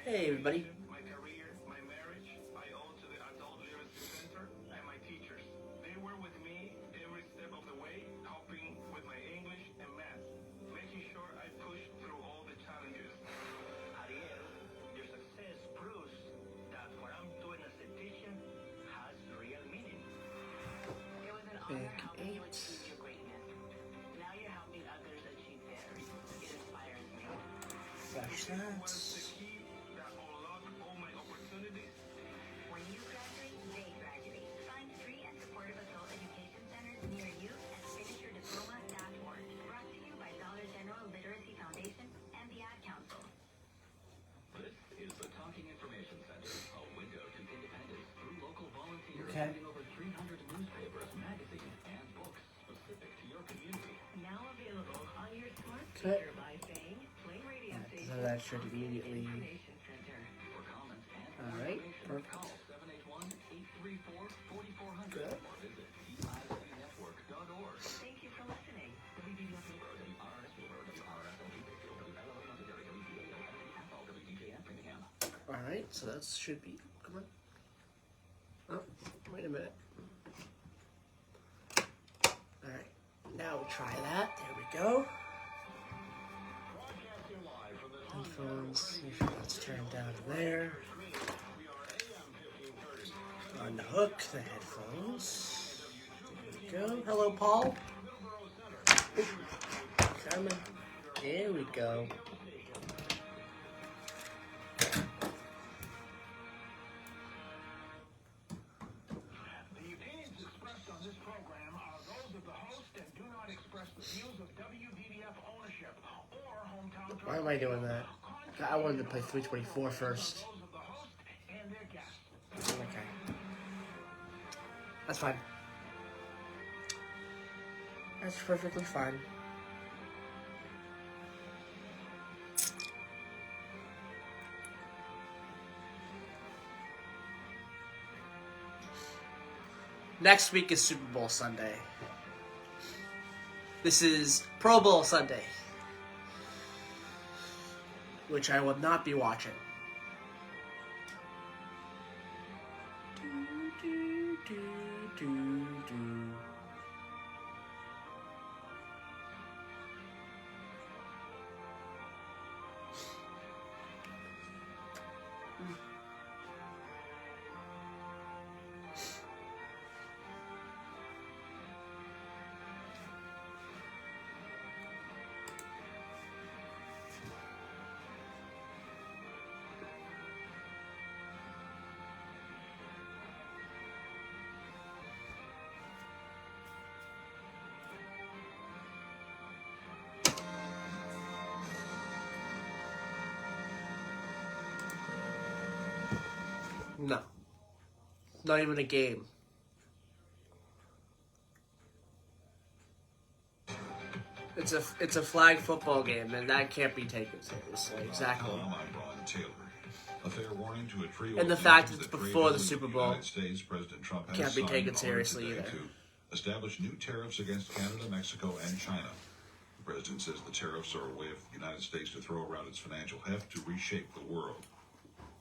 Hey, everybody. My career, my marriage, I owe to the Adult Literacy Center and my teachers. They were with me every step of the way, helping with my English and math, making sure I pushed through all the challenges. Ariel, your success proves that what I'm doing as a teacher has real meaning. It was an honor helping you achieve your greatness. Now you're helping others achieve theirs. It inspires me. Flash What that. is the key that unlocked all my opportunities? When you graduate, they graduate. Find free and supportive adult education centers near you and finish your diploma.org. Brought to you by Dollar General Literacy Foundation and the Ad Council. This is the Talking Information Center, a window to independence through local volunteers Okay. reading over 300 newspapers, magazines, and books specific to your community. Now available on your smart Okay. speaker by saying Play Radio Station. So that should immediately. Information Center. For comments and Alright, information, perfect. call 781-834-4400 Good. or visit EICnetwork.org. Thank you for listening. WDWF. Alright, so that should be. Come on. Oh, wait a minute. Alright, now we'll try that. There we go. Broadcasting live from the Headphones. Make sure that's turned down to there. we are AM 1530. Unhook the headphones. There we go. Hello, Paul. Coming. There we go. The opinions expressed on this program are those of the host and do not express the views of WDDF ownership or hometown. Why am I doing that? I wanted to play 324 first. Those of the host and their guests. Okay. That's fine. That's perfectly fine. Next week is Super Bowl Sunday. This is Pro Bowl Sunday, which I will not be watching. No. Not even a game. It's a flag football game, and that can't be taken seriously. Exactly. I'm Ron Taylor. A fair warning to a trio And the of fact nations it's that before the trade Super with Bowl United States, President Trump has can't be signed taken on seriously today either. to establish new tariffs against Canada, Mexico, and China. The president says the tariffs are a way for the United States to throw around its financial heft to reshape the world.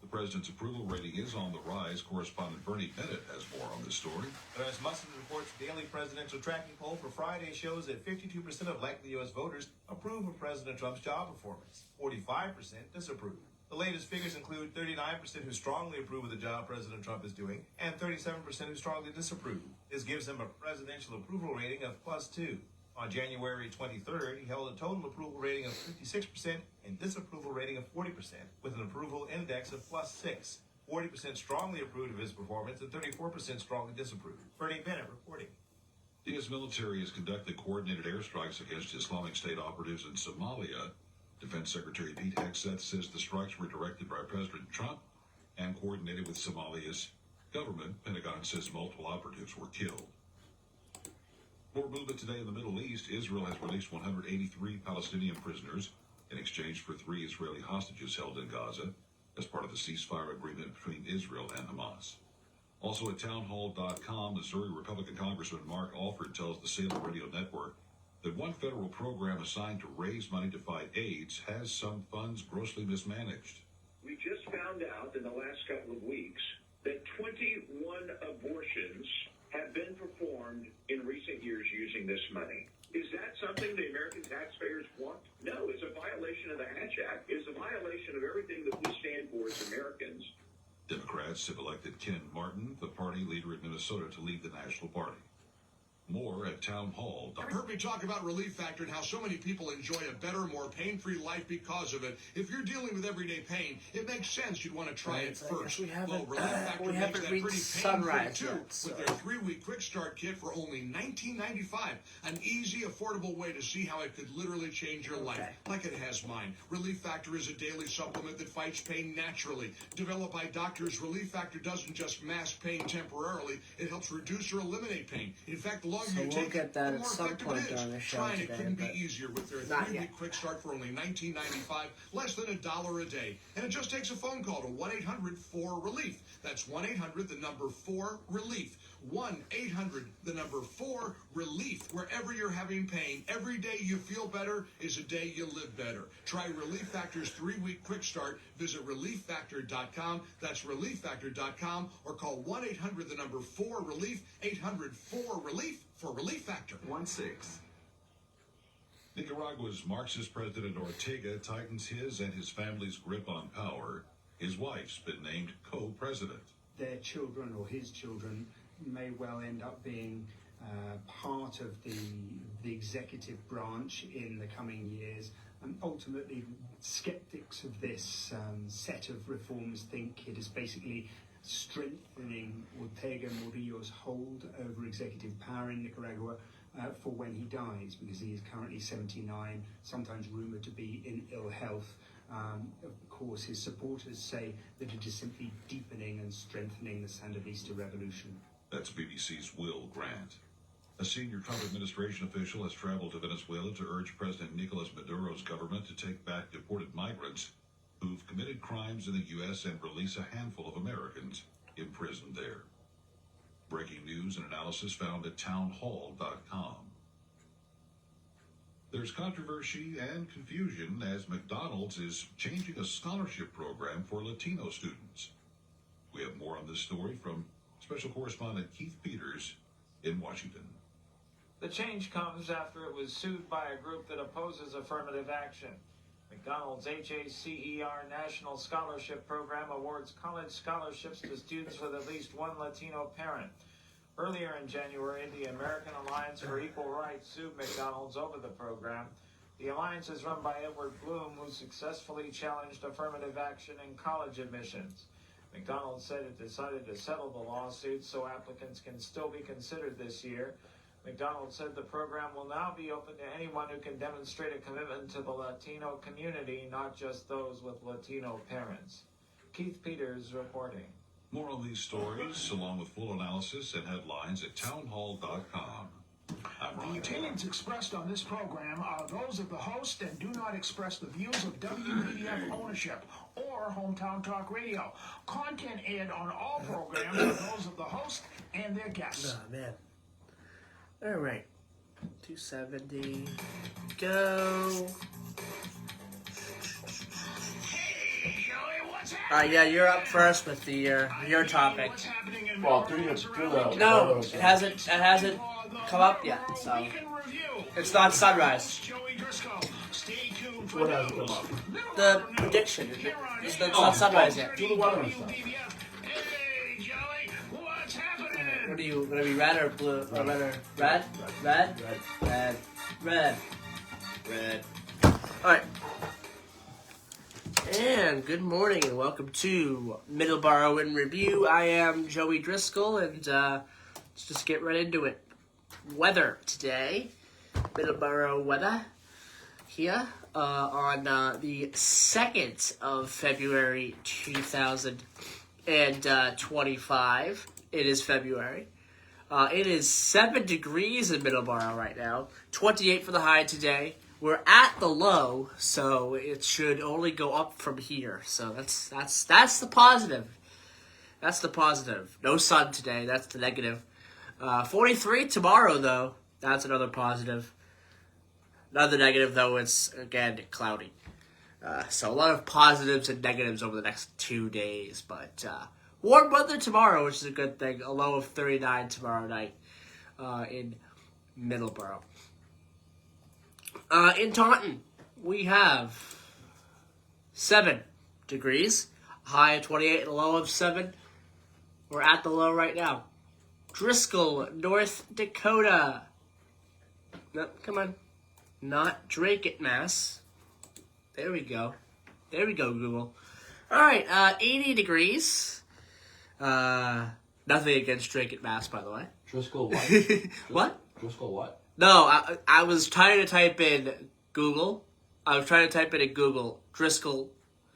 The president's approval rating is on the rise. Correspondent Bernie Bennett has more on this story. As Mussins reports, daily presidential tracking poll for Friday shows that 52% of likely U.S. voters approve of President Trump's job performance. 45% disapprove. The latest figures include 39% who strongly approve of the job President Trump is doing and 37% who strongly disapprove. This gives him a presidential approval rating of +2. On January 23rd, he held a total approval rating of 56% and disapproval rating of 40%, with an approval index of +6. 40% strongly approved of his performance and 34% strongly disapproved. Bernie Bennett reporting. The U.S. military has conducted coordinated airstrikes against Islamic State operatives in Somalia. Defense Secretary Pete Hegseth says the strikes were directed by President Trump and coordinated with Somalia's government. Pentagon says multiple operatives were killed. More movement today in the Middle East. Israel has released 183 Palestinian prisoners in exchange for 3 Israeli hostages held in Gaza as part of the ceasefire agreement between Israel and Hamas. Also at townhall.com, Missouri Republican Congressman Mark Alford tells the Salem Radio Network that one federal program assigned to raise money to fight AIDS has some funds grossly mismanaged. We just found found out in the last couple of weeks that 21 abortions have been performed in recent years using this money. Is that something the American taxpayers want? No, it's a violation of the Hatch Act. It's a violation of everything that we stand for as Americans. Democrats have elected Ken Martin, the party leader in Minnesota, to lead the National Party. More at townhall.com. You heard me talk about Relief Factor and how so many people enjoy a better, more pain-free life because of it. If you're dealing with everyday pain, it makes sense you'd want to try it first. We haven't, Relief Factor we makes haven't that reached pretty sunrise pain-free too, yet. So. with their 3-week quick start kit for only $19.95. An easy, affordable way to see how it could literally change your life, like it has mine. Relief Factor is a daily supplement that fights pain naturally. Developed by doctors, Relief Factor doesn't just mask pain temporarily, it helps reduce or eliminate pain. In fact, the longer you take it, that the at more some effective point it is. during the show Trying today, it couldn't be but easier with their not 3-week yet. quick start for only $19.95, less than $1 a day. And it just takes a phone call to 1-800-4-RELIEF. That's 1-800, the number 4-RELIEF. 1-800-4-RELIEF. Wherever you're having pain, every day you feel better is a day you live better. Try Relief Factor's 3-week quick start. Visit ReliefFactor.com. That's ReliefFactor.com, or call 1-800, the number 4-RELIEF. 800-4-RELIEF for Relief Factor. 16. Nicaragua's Marxist President Ortega tightens his and his family's grip on power. His wife's been named co-president. Their children or his children may well end up being part of the executive branch in the coming years. And ultimately, skeptics of this set of reforms think it is basically strengthening Ortega Murillo's hold over executive power in Nicaragua for when he dies, because he is currently 79, sometimes rumored to be in ill health. Of course, his supporters say that it is simply deepening and strengthening the Sandinista revolution. That's BBC's Will Grant. A senior Trump administration official has traveled to Venezuela to urge President Nicolas Maduro's government to take back deported migrants who've committed crimes in the U.S. and release a handful of Americans imprisoned there. Breaking news and analysis found at townhall.com. There's controversy and confusion as McDonald's is changing a scholarship program for Latino students. We have more on this story from special correspondent Keith Peters in Washington. The change comes after it was sued by a group that opposes affirmative action. McDonald's HACER National Scholarship Program awards college scholarships to students with at least one Latino parent. Earlier in January, the American Alliance for Equal Rights sued McDonald's over the program. The alliance is run by Edward Bloom, who successfully challenged affirmative action in college admissions. McDonald's said it decided to settle the lawsuit so applicants can still be considered this year. McDonald's said the program will now be open to anyone who can demonstrate a commitment to the Latino community, not just those with Latino parents. Keith Peters reporting. More on these stories, along with full analysis and headlines at townhall.com. The opinions expressed on this program are those of the host and do not express the views of WBDF ownership or Hometown Talk Radio. Content aired on all programs are those of the host and their guests. Oh, man. All right. 270. Go. All right, yeah, you're up first with the your topic. Well, do the No, it hasn't come up yet, so it's not sunrise. What hasn't come up? The prediction. It's not sunrise yet. Do the weather and stuff. What are you gonna be, red or blue? Or red? Red. All right. And good morning and welcome to Middleboro in Review. I am Joey Driscoll, and let's just get right into it. Weather today, Middleboro weather here on the 2nd of February 2025. It is February. It is 7 degrees in Middleboro right now. 28 for the high today. We're at the low, so it should only go up from here. So that's the positive. That's the positive. No sun today. That's the negative. 43 tomorrow, though. That's another positive. Another negative, though. It's again cloudy. So a lot of positives and negatives over the next 2 days. But warm weather tomorrow, which is a good thing. A low of 39 tomorrow night in Middleboro. In Taunton, we have 7 degrees. High of 28 and a low of 7. We're at the low right now. Driscoll, North Dakota. No, come on. Not Drake, Mass. There we go. There we go, Google. All right, 80 degrees. Nothing against Drake, Mass, by the way. Driscoll what? What? Driscoll what? No, I was trying to type in Google. I was trying to type in Google Driscoll,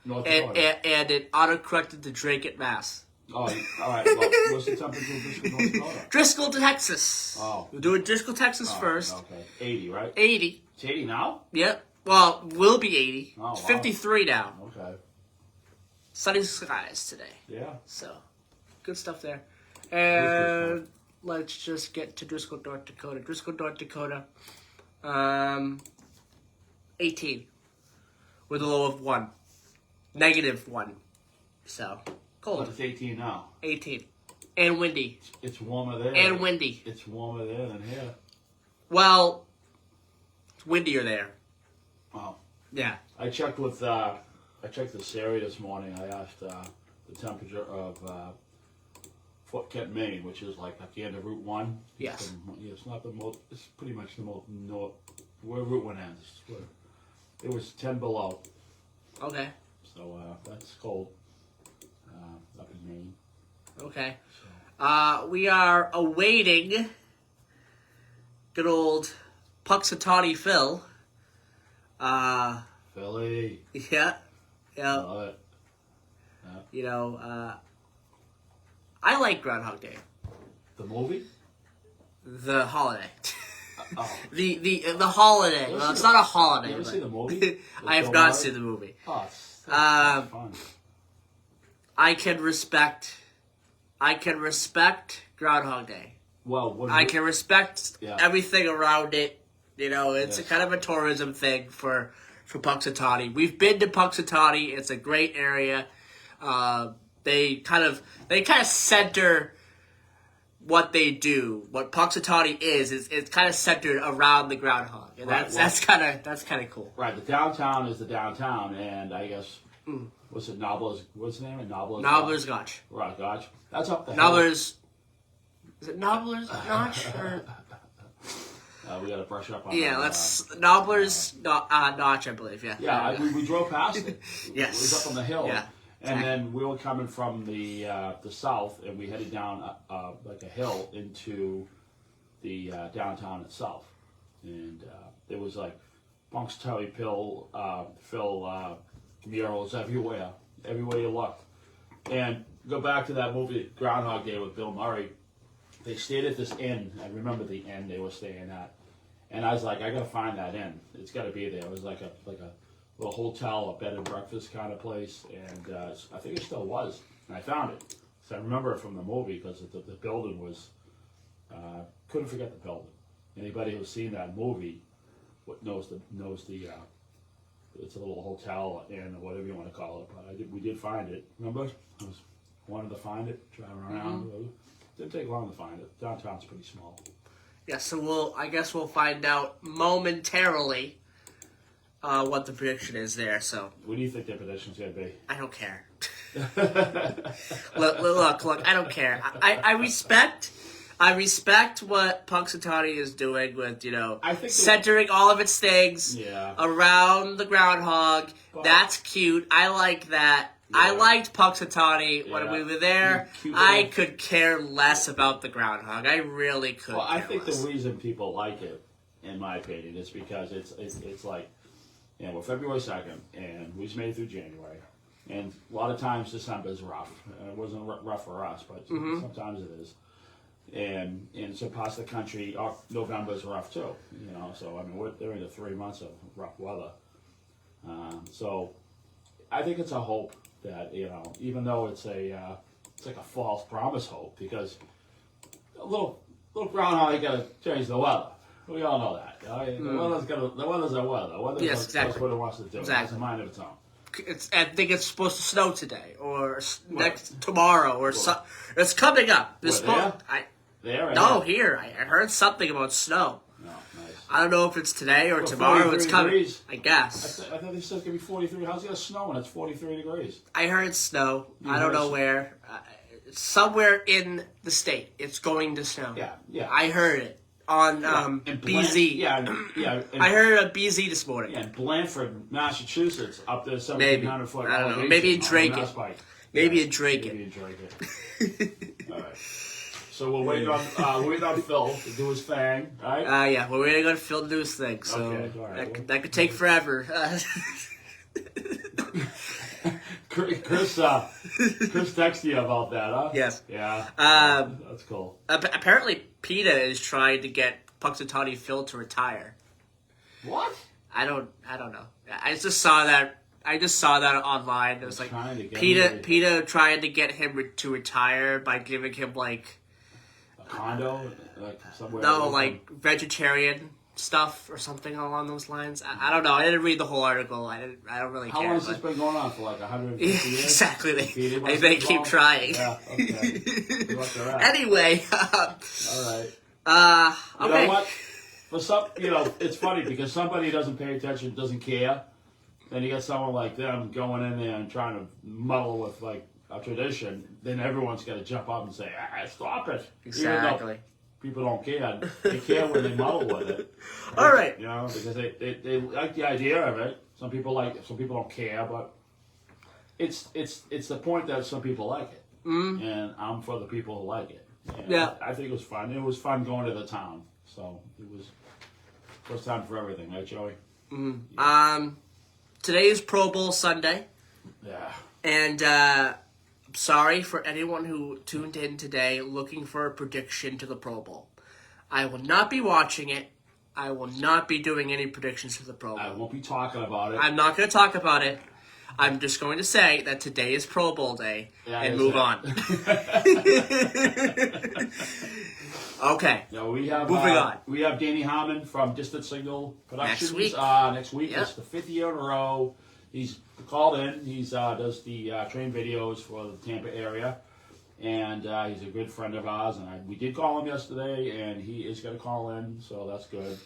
North and Dakota. it autocorrected to Drake, Mass. Oh, all right. Well, what's the temperature in Driscoll, North Dakota? Driscoll, Texas. Oh. We're doing Driscoll, Texas first. Okay. 80, right? 80. It's 80 now? Yep. Well, will be 80. Oh, It's wow. 53 now. Okay. Sunny skies today. Yeah. So, good stuff there. And let's just get to Driscoll, North Dakota. Driscoll, North Dakota. 18. With a low of 1. -1. So, cold. But it's 18 now. 18. And windy. It's warmer there. And windy. It's warmer there than here. Well, it's windier there. Wow. Yeah. I checked with I checked the Siri this morning. I asked the temperature of Fort Kent, Maine, which is like at the end of Route 1. Yes. It's not the most. It's pretty much the most north where Route 1 ends. It was 10 below. Okay. So that's cold up in Maine. Okay. We are awaiting good old Puxatawny Phil. Philly. Yeah. Yeah. Love it. Yeah. You know, I like Groundhog Day. The movie? The holiday. Oh. The holiday. Well, it's not a holiday. You ever but seen the movie? I have not seen the movie. Oh, it's fun. I can respect Groundhog Day. Well, I can respect Yeah. everything around it. You know, it's Yes. a kind of a tourism thing for Puxatawny. We've been to Puxatawny. It's a great area. They kind of center what they do. What Puxatawny is it's kind of centered around the groundhog, and Right, that's kind of cool. Right, the downtown is the downtown, and I guess what's it? Nobbler's. What's the name? Nobbler's Notch. Right, Gotch. That's up the hill. Nobbler's. Is it Nobbler's Notch or? We got to brush up on. Yeah, that. that's Nobbler's Notch, I believe. Yeah. Yeah, we drove past it. Yes. It was up on the hill. Yeah. And then we were coming from the south, and we headed down like a hill into the downtown itself. And there was like Punxsutawney Phil murals everywhere you looked. And go back to that movie Groundhog Day with Bill Murray. They stayed at this inn. I remember the inn they were staying at, and I was like, I gotta find that inn. It's gotta be there. It was like a little hotel, a bed and breakfast kind of place, and I think it still was. And I found it. So I remember it from the movie because the building was. Couldn't forget the building. Anybody who's seen that movie knows the. It's a little hotel inn or whatever you want to call it, but we did find it. Remember, wanted to find it, driving around. Mm-hmm. Didn't take long to find it. Downtown's pretty small. Yeah, so I guess we'll find out momentarily what the prediction is there. So What do you think their prediction's gonna be? I don't care. look, I don't care. I respect what Punxsutawney is doing with, I think centering all of its things Yeah. around the groundhog. But- That's cute. I like that. Yeah. I liked Punxsutawney when Yeah. we were there. Cute I little- could care less about the groundhog. I really could. Well, I care think less. the reason people like it, in my opinion, is because it's like, we're February 2nd, and we just made it through January, and a lot of times December's rough. It wasn't rough for us, but sometimes it is. And in some parts of the country, November's rough too. So I mean, they're into 3 months of rough weather. So I think it's a hope that even though it's like a false promise hope, because a little groundhog got to change the weather. We all know that. The weather's the weather's the weather. The weather's Yes, exactly. That's what it wants to do. Exactly. It has a mind of its own. I think it's supposed to snow today or tomorrow or it's coming up. It's What, there? There? No, here. I heard something about snow. No, nice. I don't know if it's today or Well, tomorrow. It's 43 coming. degrees. I guess. I thought they said it's going to be 43. How's it going to snow when it's 43 degrees? I heard snow. You I don't heard know snow. where. Somewhere in the state, it's going to snow. Yeah. I heard it on And BZ. Yeah. I heard it on BZ this morning. Yeah, in Blandford, Massachusetts, up to Maybe. 1,700 foot I don't know. elevation. Maybe in on the Drake Mass it. Pike. Maybe in Drake Maybe it. in Drake it. All right. So we're waiting on Phil to do his thing, right? Yeah, we're waiting on Phil to do his thing, so Okay, all right. that could take forever. Chris texted you about that, huh? Yes. Yeah. That's cool. Apparently, PETA is trying to get Punxsutawney Phil to retire. What? I don't know. I just saw that online. It was like Trying to get PETA trying to get him to retire by giving him like a condo, like somewhere. no, like vegetarian stuff or something along those lines. I don't know. I didn't read the whole article. I don't really How care. long has this been going on for? Like 150 years? Exactly. PETA They must keep be trying. Yeah. Okay. See what they're at. Anyway. All right. Okay. You know what? For some, it's funny because somebody doesn't pay attention, doesn't care. Then you get someone like them going in there and trying to muddle with like a tradition. Then everyone's got to jump up and say, "Stop it!" Exactly. Even though people don't care. They care when they muddle with it. All right. Because they like the idea of it. Some people like it. Some people don't care. But it's the point that some people like it, and I'm for the people who like it. And Yeah. I think it was fun. It was fun going to the town. So it was first time for everything, right, Joey? Today is Pro Bowl Sunday, Yeah. and I'm sorry for anyone who tuned in today looking for a prediction to the Pro Bowl. I will not be watching it. I will not be doing any predictions for the Pro Bowl. I won't be talking about it. I'm not going to talk about it. I'm just going to say that today is Pro Bowl day and that's move it. on. Okay. Yeah, we have Moving on. We have Danny Harmon from Distant Signal Productions. Next week. Next week. Yep. It's the 5th year in a row. He's called in. He's does the train videos for the Tampa area, and he's a good friend of ours. And we did call him yesterday, and he is going to call in, so that's good.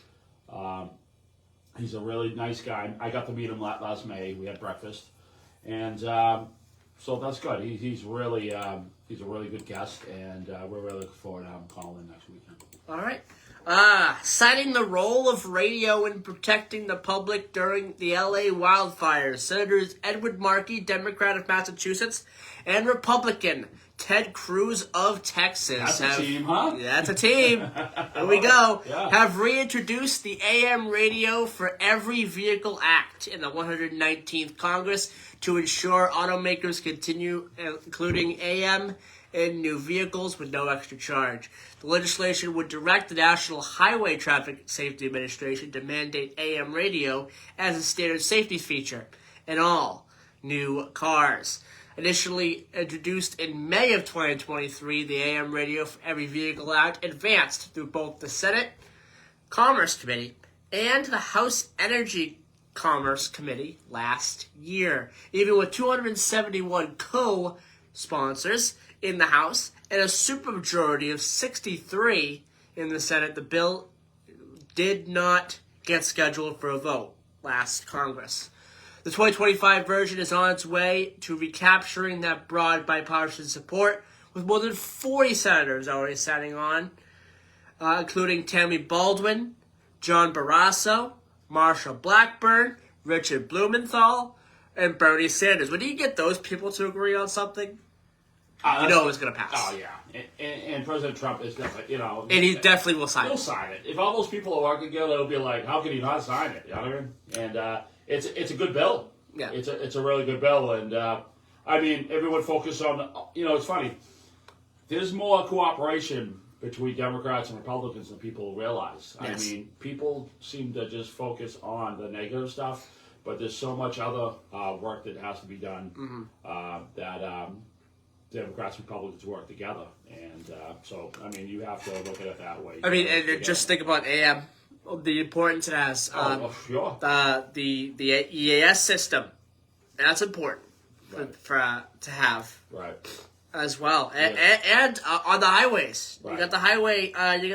He's a really nice guy. I got to meet him last May. We had breakfast, and so that's good. He's really he's a really good guest, and we're really looking forward to having him call in next weekend. All right. Citing the role of radio in protecting the public during the LA wildfires, Senators Edward Markey, Democrat of Massachusetts, and Republican Ted Cruz of Texas. That's a team, huh? That's a team. There we go. Yeah. Have reintroduced the AM radio for every vehicle act in the 119th Congress to ensure automakers continue including AM in new vehicles with no extra charge. The legislation would direct the National Highway Traffic Safety Administration to mandate AM radio as a standard safety feature in all new cars. Initially introduced in May of 2023, the AM radio for every vehicle act advanced through both the Senate Commerce Committee and the House Energy Commerce Committee last year. Even with 271 co-sponsors in the House and a supermajority of 63 in the Senate, the bill did not get scheduled for a vote last Congress. The 2025 version is on its way to recapturing that broad bipartisan support, with more than 40 senators already signing on, including Tammy Baldwin, John Barrasso, Marsha Blackburn, Richard Blumenthal, and Bernie Sanders. When you get those people to agree on something, you know it's going to pass. Oh, yeah. And President Trump is definitely, And he definitely will sign He'll it. sign it. If all those people are working together, it'll be like, how can he not sign it? You know what I mean? And it's a good bill. Yeah. It's a really good bill. And, I mean, everyone focused on, it's funny. There's more cooperation between Democrats and Republicans than people realize. Yes. I mean, people seem to just focus on the negative stuff, but there's so much other work that has to be done that Democrats and Republicans work together. And so, I mean, you have to look at it that way. I mean, and just think about AM. the importance it has. Sure. The EAS system, that's important Right. for to have Right. as well. Yeah. And on the highways, Right. you got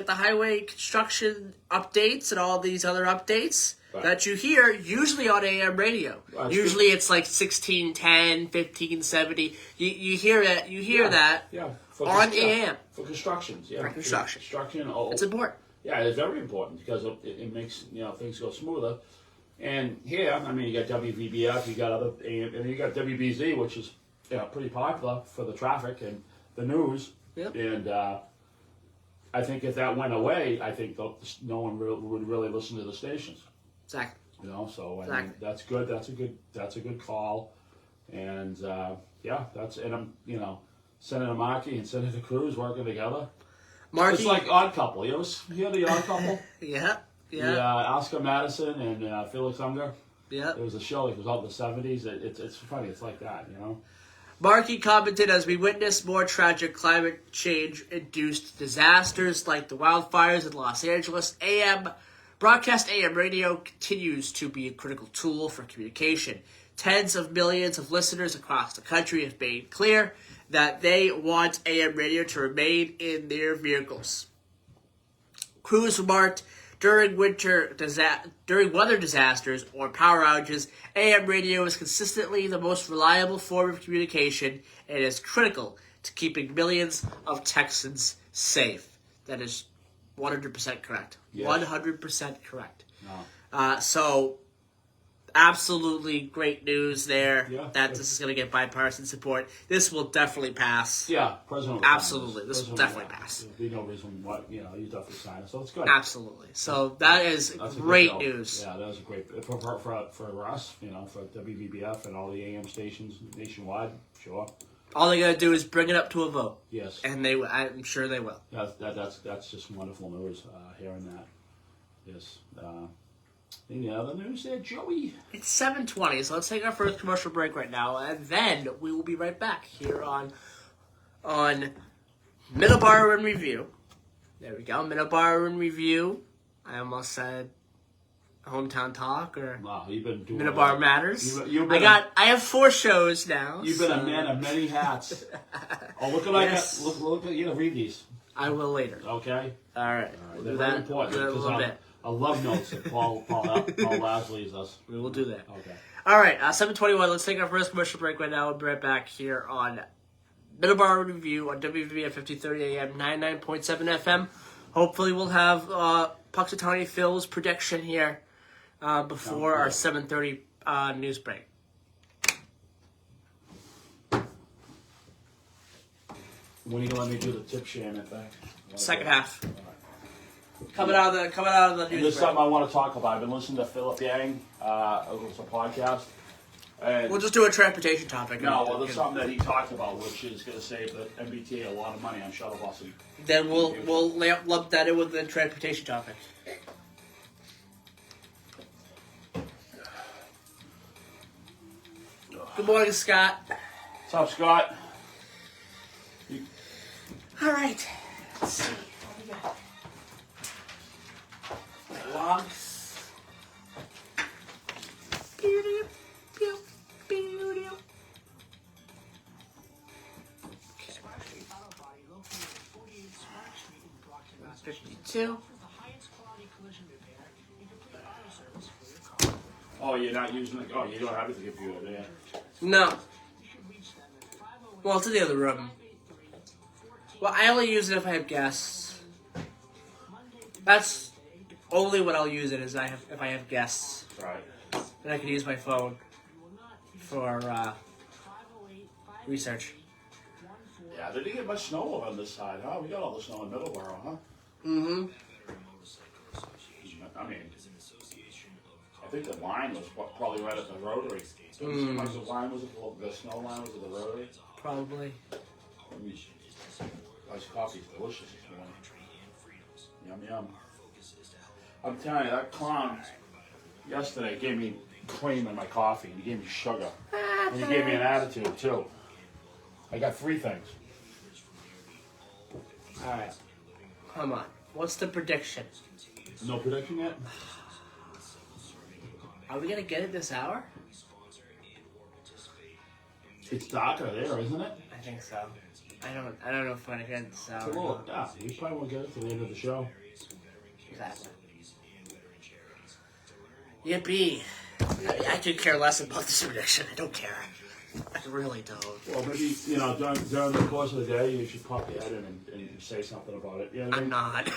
the highway construction updates and all these other updates. Right. That you hear usually on AM radio. Right. Usually it's like 1610, 1570. You hear it. You hear that Yeah. on AM. For constructions. Yeah. For construction. Construction. It's important. Yeah, it's very important because it makes things go smoother. And here, I mean, you got WVBF, you got other AM, and you got WBZ, which is pretty popular for the traffic and the news. Yep. And I think if that went away, I think no one would really listen to the stations. Exactly. So I mean, Exactly. that's good. That's a good call. And I'm Senator Markey and Senator Cruz working together. Markey, It's like Odd Couple. You ever hear the Odd Couple? yeah. The, Oscar Madison and Felix Unger. Yeah. It was a show. It was out in the 70s. It's funny. It's like that, Markey commented, as we witness more tragic climate change-induced disasters like the wildfires in Los Angeles, broadcast AM radio continues to be a critical tool for communication. Tens of millions of listeners across the country have made clear that they want AM radio to remain in their vehicles. Cruz remarked, during weather disasters or power outages, AM radio is consistently the most reliable form of communication and is critical to keeping millions of Texans safe. That is 100% correct. Yes. 100% correct. No. So, absolutely great news there that Yeah. this is going to get bipartisan support. This will definitely pass. Yeah, President will Absolutely. sign This will President definitely pass. There'll be no reason why, you definitely sign it. So it's good. Absolutely. So that is That's a good great deal. news. Yeah, that was a great for us, for WVBF and all the AM stations nationwide. Sure. All they got to do is bring it up to a vote. Yes. And I'm sure they will. That's just wonderful news. Hearing that. Yes. Any other news there, Joey? It's 7:20, so let's take our first commercial break right now, and then we will be right back here on Middleboro in Review. There we go, Middleboro in Review. I almost said Hometown Talk or Wow, you've been doing Middleboro Matters. You've been I have 4 shows now. You've been a man of many hats. Oh, look at Yes. look at read these. I will later. Okay. All right. We'll They're do very that. important We'll do that in a because little bit. I love notes that Paul Lasley's us. We will do that. Okay. All right, 7:21. Let's take our first commercial break right now. We'll be right back here on Middleboro Review on WVBF 1530 AM, 99.7 FM. Hopefully, we'll have Puxatawny Phil's prediction here before our 7:30 news break. When are you gonna let me do the tip Shannon thing? Second half. Coming out of the And news there's break. something I want to talk about. I've been listening to Philip Yang. It was a podcast. And We'll just do a transportation topic. no, well, there's something that he talked about, which is going to save the MBTA a lot of money on shuttle busing. Then we'll lump that in with the transportation topic. Good morning, Scott. What's up, Scott? All right. Let's see. What do we got? Logs. Spark Street Auto Body, located at 48 Spark Street in Brockton, Massachusetts. 52. Offers the highest quality collision repair and complete auto service for your car. Oh, you're not using it. Oh, you don't have the computer there. No. You should reach them at 508 Well, it's in the other room. 583 Well, I only use it if I have guests. That's only when I'll use it is if I have guests. Right. Then I can use my phone for research. Yeah, they didn't get much snow over on this side, huh? We got all the snow in Middleboro, huh? Mm-hmm. I mean, I think the line was probably right at the rotary. Like the line was the snow line was at the rotary. Probably. Nice coffee's delicious this morning. Yum yum. I'm telling you, that clown yesterday gave me cream in my coffee, and he gave me sugar, and he gave me an attitude too. I got 3 things. All right. Come on. What's the prediction? No prediction yet? Are we gonna get it this hour? It's darker there, isn't it? I think so. I don't know if we're gonna get it this hour. It's a little, yeah, we probably won't get it to the end of the show. Exactly. Yippee! I could care less about this prediction. I don't care. I really don't. Well, maybe, during the course of the day, you should pop your head in and say something about it. You know what I I'm mean? not.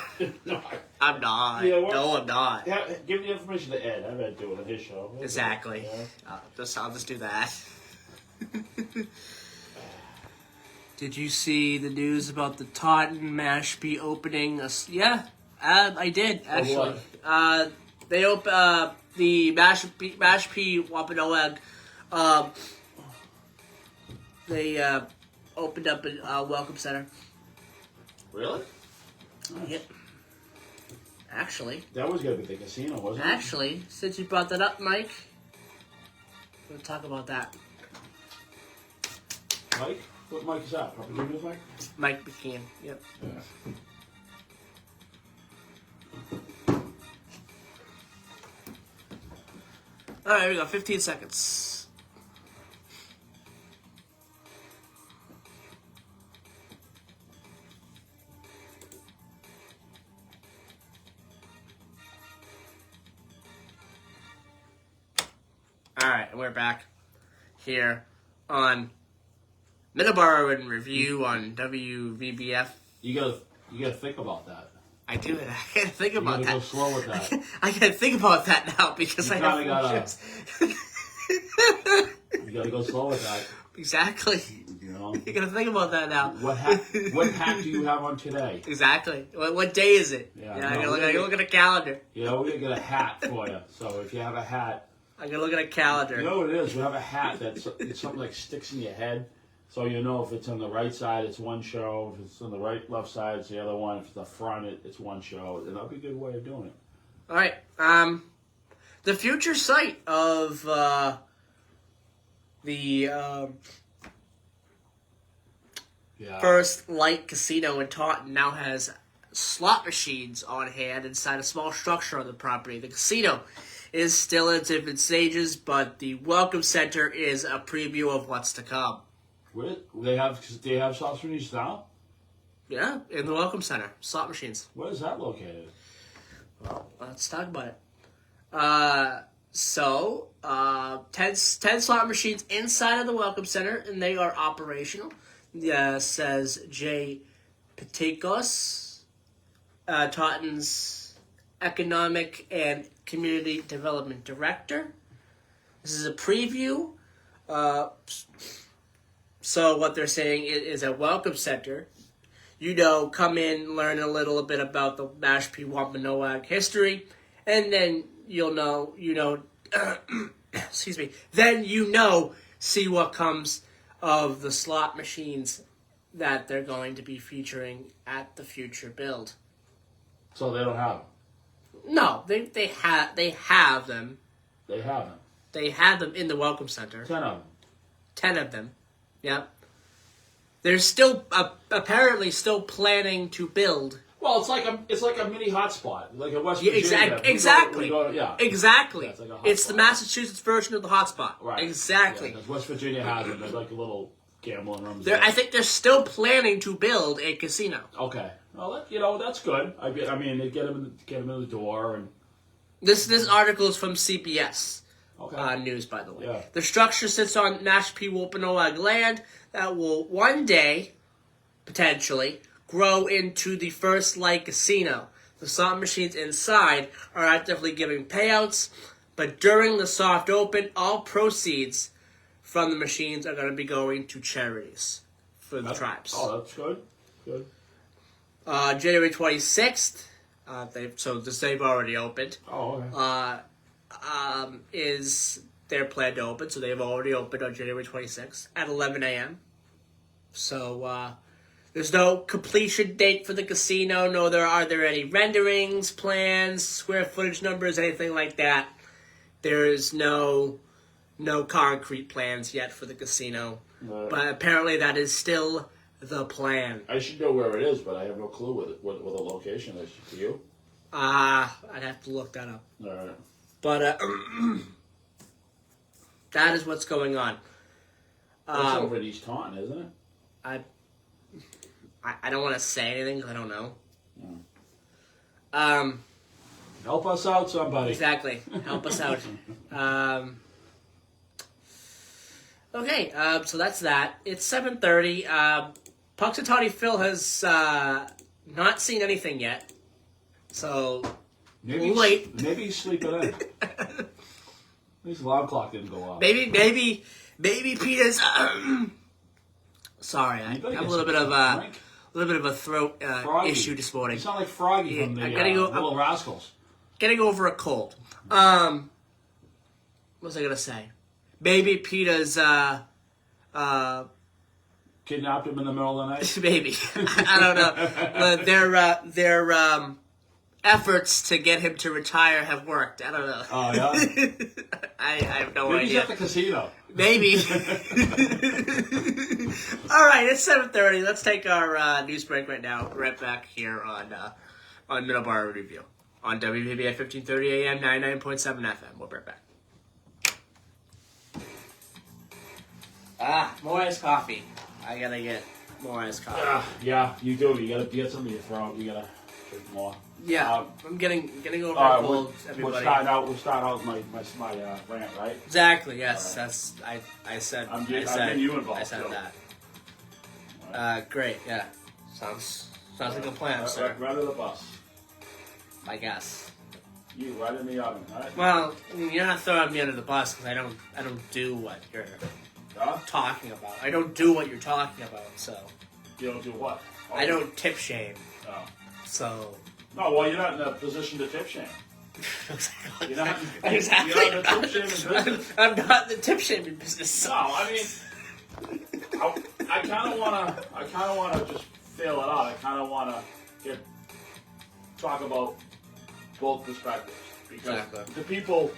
No. I'm not. You know what? No, I'm not. Yeah, give the information to Ed. I've had to do it on his show. Exactly. Yeah. I'll just do that. Did you see the news about the Taunton Mashpee opening? Yeah, I did actually. They the Mashpee Wampanoag. They opened up a welcome center. Really? Nice. Yep. Actually. That was going to be the casino, wasn't it? Actually, since you brought that up, Mike, we'll talk about that. Mike? What Mike is that? Papa Junior's Mike? Mike McKeon. Yep. Yeah. All right, we got 15 seconds. All right, and we're back here on Middleboro in review on WVBF. You gotta think about that. I do it. I can't think about You that. gotta go slow with that. I can't think about that now because You I have gotta- functions. You gotta go slow with that. Exactly. You know? You gotta think about that now. What hat do you have on today? Exactly. What day is it? Yeah, I no, gotta look at a calendar. You know, we're gonna get a hat for you. So if you have a hat, I gotta look at a calendar. you know what it is? We have a hat it's something like sticks in your head. So you know if it's on the right side, it's one show. If it's on the left side, it's the other one. If it's the front, it's one show. And that'll be a good way of doing it. All right. The future site of the First Light Casino in Taunton now has slot machines on hand inside a small structure on the property. The casino is still in its infant stages, but the Welcome Center is a preview of what's to come. They have slot machines now? Yeah, in the Welcome Center. Slot machines. Where is that located? Well, let's talk about it. 10 slot machines inside of the Welcome Center, and they are operational. Says Jay Patikos, Taunton's Economic and Community Development Director. This is a preview. So what they're saying is a welcome center. Come in, learn a little bit about the Mashpee Wampanoag history, and then excuse me, then see what comes of the slot machines that they're going to be featuring at the future build. So they don't have them? No, they have them. They have them? They have them in the Welcome Center. 10 of them? 10 of them. Yep. They're still apparently still planning to build. Well, it's like a mini hotspot, like a West Virginia. Exactly. Exactly. Yeah, it's like it's the Massachusetts version of the hotspot. Right. Exactly. Yeah, West Virginia has them. There's like a little gambling rooms. I think they're still planning to build a casino. Okay. Well, that's good. I mean, they get them in the door, and this article is from CBS. Okay. News, by the way. Yeah. The structure sits on Mashpee Wampanoag land that will one day, potentially, grow into the First Light Casino. The slot machines inside are actively giving payouts, but during the soft open, all proceeds from the machines are going to be going to charities for the tribes. Oh, that's good. Good. January 26th, they've already opened. Oh, okay. Is their plan to open, so they've already opened on January 26th at 11 a.m. So, there's no completion date for the casino. Are there any renderings, plans, square footage numbers, anything like that? There is no concrete plans yet for the casino. No. But apparently that is still the plan. I should know where it is, but I have no clue what the location is. Do you? I'd have to look that up. All right. But that is what's going on. That's over at East Taunton, isn't it? I don't want to say anything because I don't know. Help us out, somebody. Exactly. Help us out. Okay, so that's that. It's 7:30. Puxatawny Phil has not seen anything yet. So, Maybe late. Maybe he's sleeping in. His alarm clock didn't go off. Maybe Peter's... sorry, I have a little bit of a throat issue this morning. You sound like Froggy from the Little Rascals. Getting over a cold. What was I gonna say? Maybe Peter's kidnapped him in the middle of the night. Maybe. I don't know. Their efforts to get him to retire have worked. I don't know. Oh yeah. I have no Maybe idea. he's at the casino. Maybe. All right, it's 7:30. Let's take our news break right now. Right back here on Middleboro Review on WPBF 1530 AM 99.7 FM. We'll be right back. More iced coffee. I gotta get more iced coffee. Yeah, you do. You gotta get some in your throat. You gotta drink more. Yeah, I'm getting over a cold. Everybody. We'll start out with my rant, right? Exactly. Yes, Right. that's I said. I'm getting you involved. I said too. that. Great. Yeah, sounds like a plan, sir. Right of the bus. I guess. You right in the oven, right? Well, you're not throwing me under the bus because I don't do what you're talking about. I don't do what you're talking about. So You don't do what? Oh. I don't tip shame. Oh. So. No, well, you're not in a position to tip shame. You're not, Exactly. You're not in the tip shaming business. I'm not in the tip shaming business. No, I mean, I kind of wanna just feel it out. I kind of wanna talk about both perspectives because the people,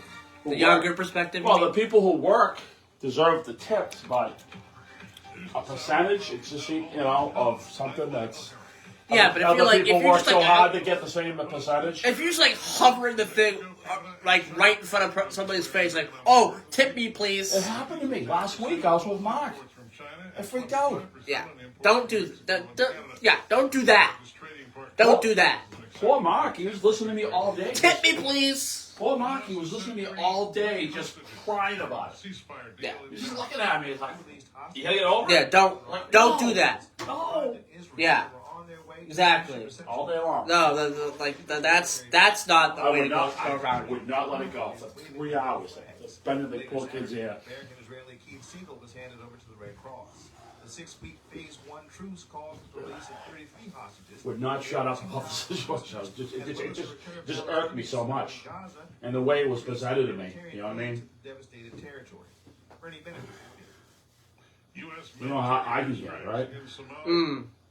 The younger perspective. well, the people who work deserve the tips, but a percentage, it's just of something that's. Yeah, but if other you're like, people if you're work just so like, hard to get the same percentage. if you're just like hovering the thing, like right in front of somebody's face, like, oh, tip me, please. It happened to me last week. I was with Mark. I freaked out. Yeah, don't do that. Don't do that. Don't do that. Poor Mark, he was listening to me all day. Tip me, please. Poor Mark, he was listening to me all day, just crying about it. Yeah. He's just looking at me. He's like, "You gotta get over it." Yeah, don't do that. No. Yeah. Exactly. All day long. No, that's not the I way to would go not. I around it. would not let it go for 3 hours. Spending the poor kid's ear. American Israeli Keith Siegel was handed over to the Red Cross. The 6-week phase 1 truce called for the release of 33 hostages. Would not shut up about the situation. It just irked me so much. And the way it was presented to me. You know what I mean? Devastated territory. Bernie Bennett. You know how I can get it, right?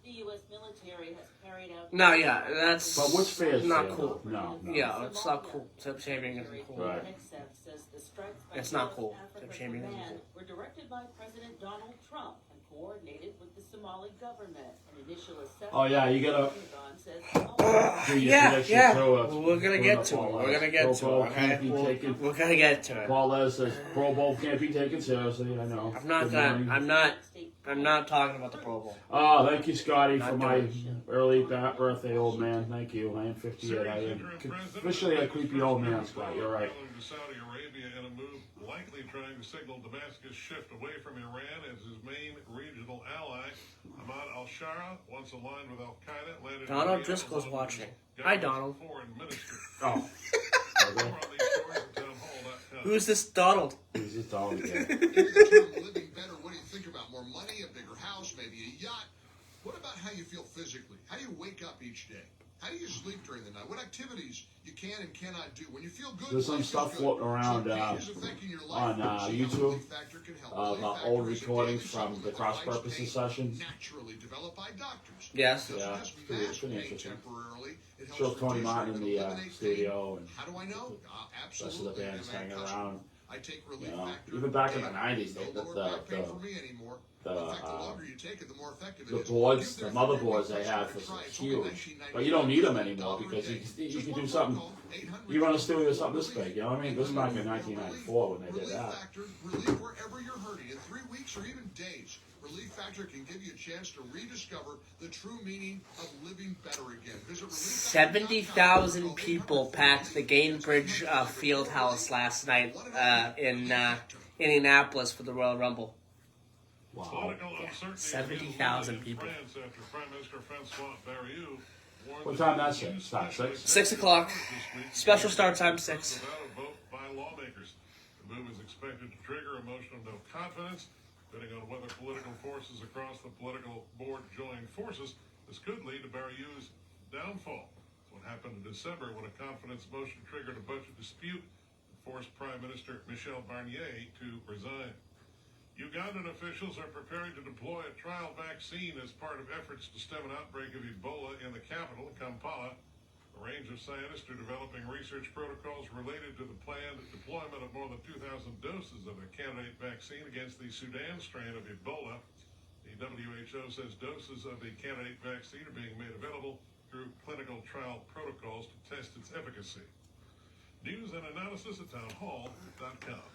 The U.S. military has carried out. No, yeah, that's. But what's fair is not fair. cool. No. Yeah, it's not cool. Tip shaming isn't cool. Right. It's not cool. Tip shaming isn't cool. Were directed by President Donald Trump and coordinated with the Somali government. An initial assessment. Oh yeah, you gotta. Yeah. We're gonna get to it. We're gonna get to it. Okay. We're gonna get to it. Paul Les says Pro Bowl can't be taken seriously. I know. I'm not talking about the Pro Bowl. Oh, thank you, Scotty, for my early birthday, old man. Thank you. I am 58. I am officially a creepy old man, Scott. You're right. Saudi Arabia in a move likely trying to signal Damascus' shift away from Iran as his main regional ally. Ahmad al-Shara, once aligned with al-Qaeda, landed Donald Driscoll's watching. Hi, Donald. Oh. Who's this Donald? Who's this Donald again? Living better, what do you think about? More money, a bigger house, maybe a yacht? What about how you feel physically? How do you wake up each day? How do you sleep during the night? What activities you can and cannot do? When you feel good, There's some stuff floating around on YouTube of old recordings from the cross purposes session. Naturally developed by doctors. Yes. Yeah, it's pretty interesting. Shows Tony Martin in the studio and how do I know? the rest of the band is hanging around. I take relief Even back in the 90s, the In fact, the longer you take it, the more effective it the is. boards, Give the their motherboards free they had request was try. It's huge, only but you don't need them $19.99 anymore a because day. you Just can one do phone something. call, 800 You run a studio something this big, you know what I mean? This is back in 1994 when they did Relief that. Factor, relief wherever you're hurting in 3 weeks or even days. Relief Factor can give you a chance to rediscover the true meaning of living better again. Visit 70,000 people packed the Gainbridge Field House last night in Indianapolis for the Royal Rumble. Wow. Political Yeah, uncertainty 70,000 in people. France after Prime Minister Francois Barriou warned What that time that's new at? Start special 6? 6 o'clock. this week Special start time 6. without a vote by lawmakers. The move is expected to trigger a motion of no confidence. Depending on whether political forces across the political board join forces, this could lead to Barriou's downfall. It's what happened in December when a confidence motion triggered a budget dispute and forced Prime Minister Michel Barnier to resign. Ugandan officials are preparing to deploy a trial vaccine as part of efforts to stem an outbreak of Ebola in the capital, Kampala. A range of scientists are developing research protocols related to the planned deployment of more than 2,000 doses of a candidate vaccine against the Sudan strain of Ebola. The WHO says doses of the candidate vaccine are being made available through clinical trial protocols to test its efficacy. News and analysis at townhall.com.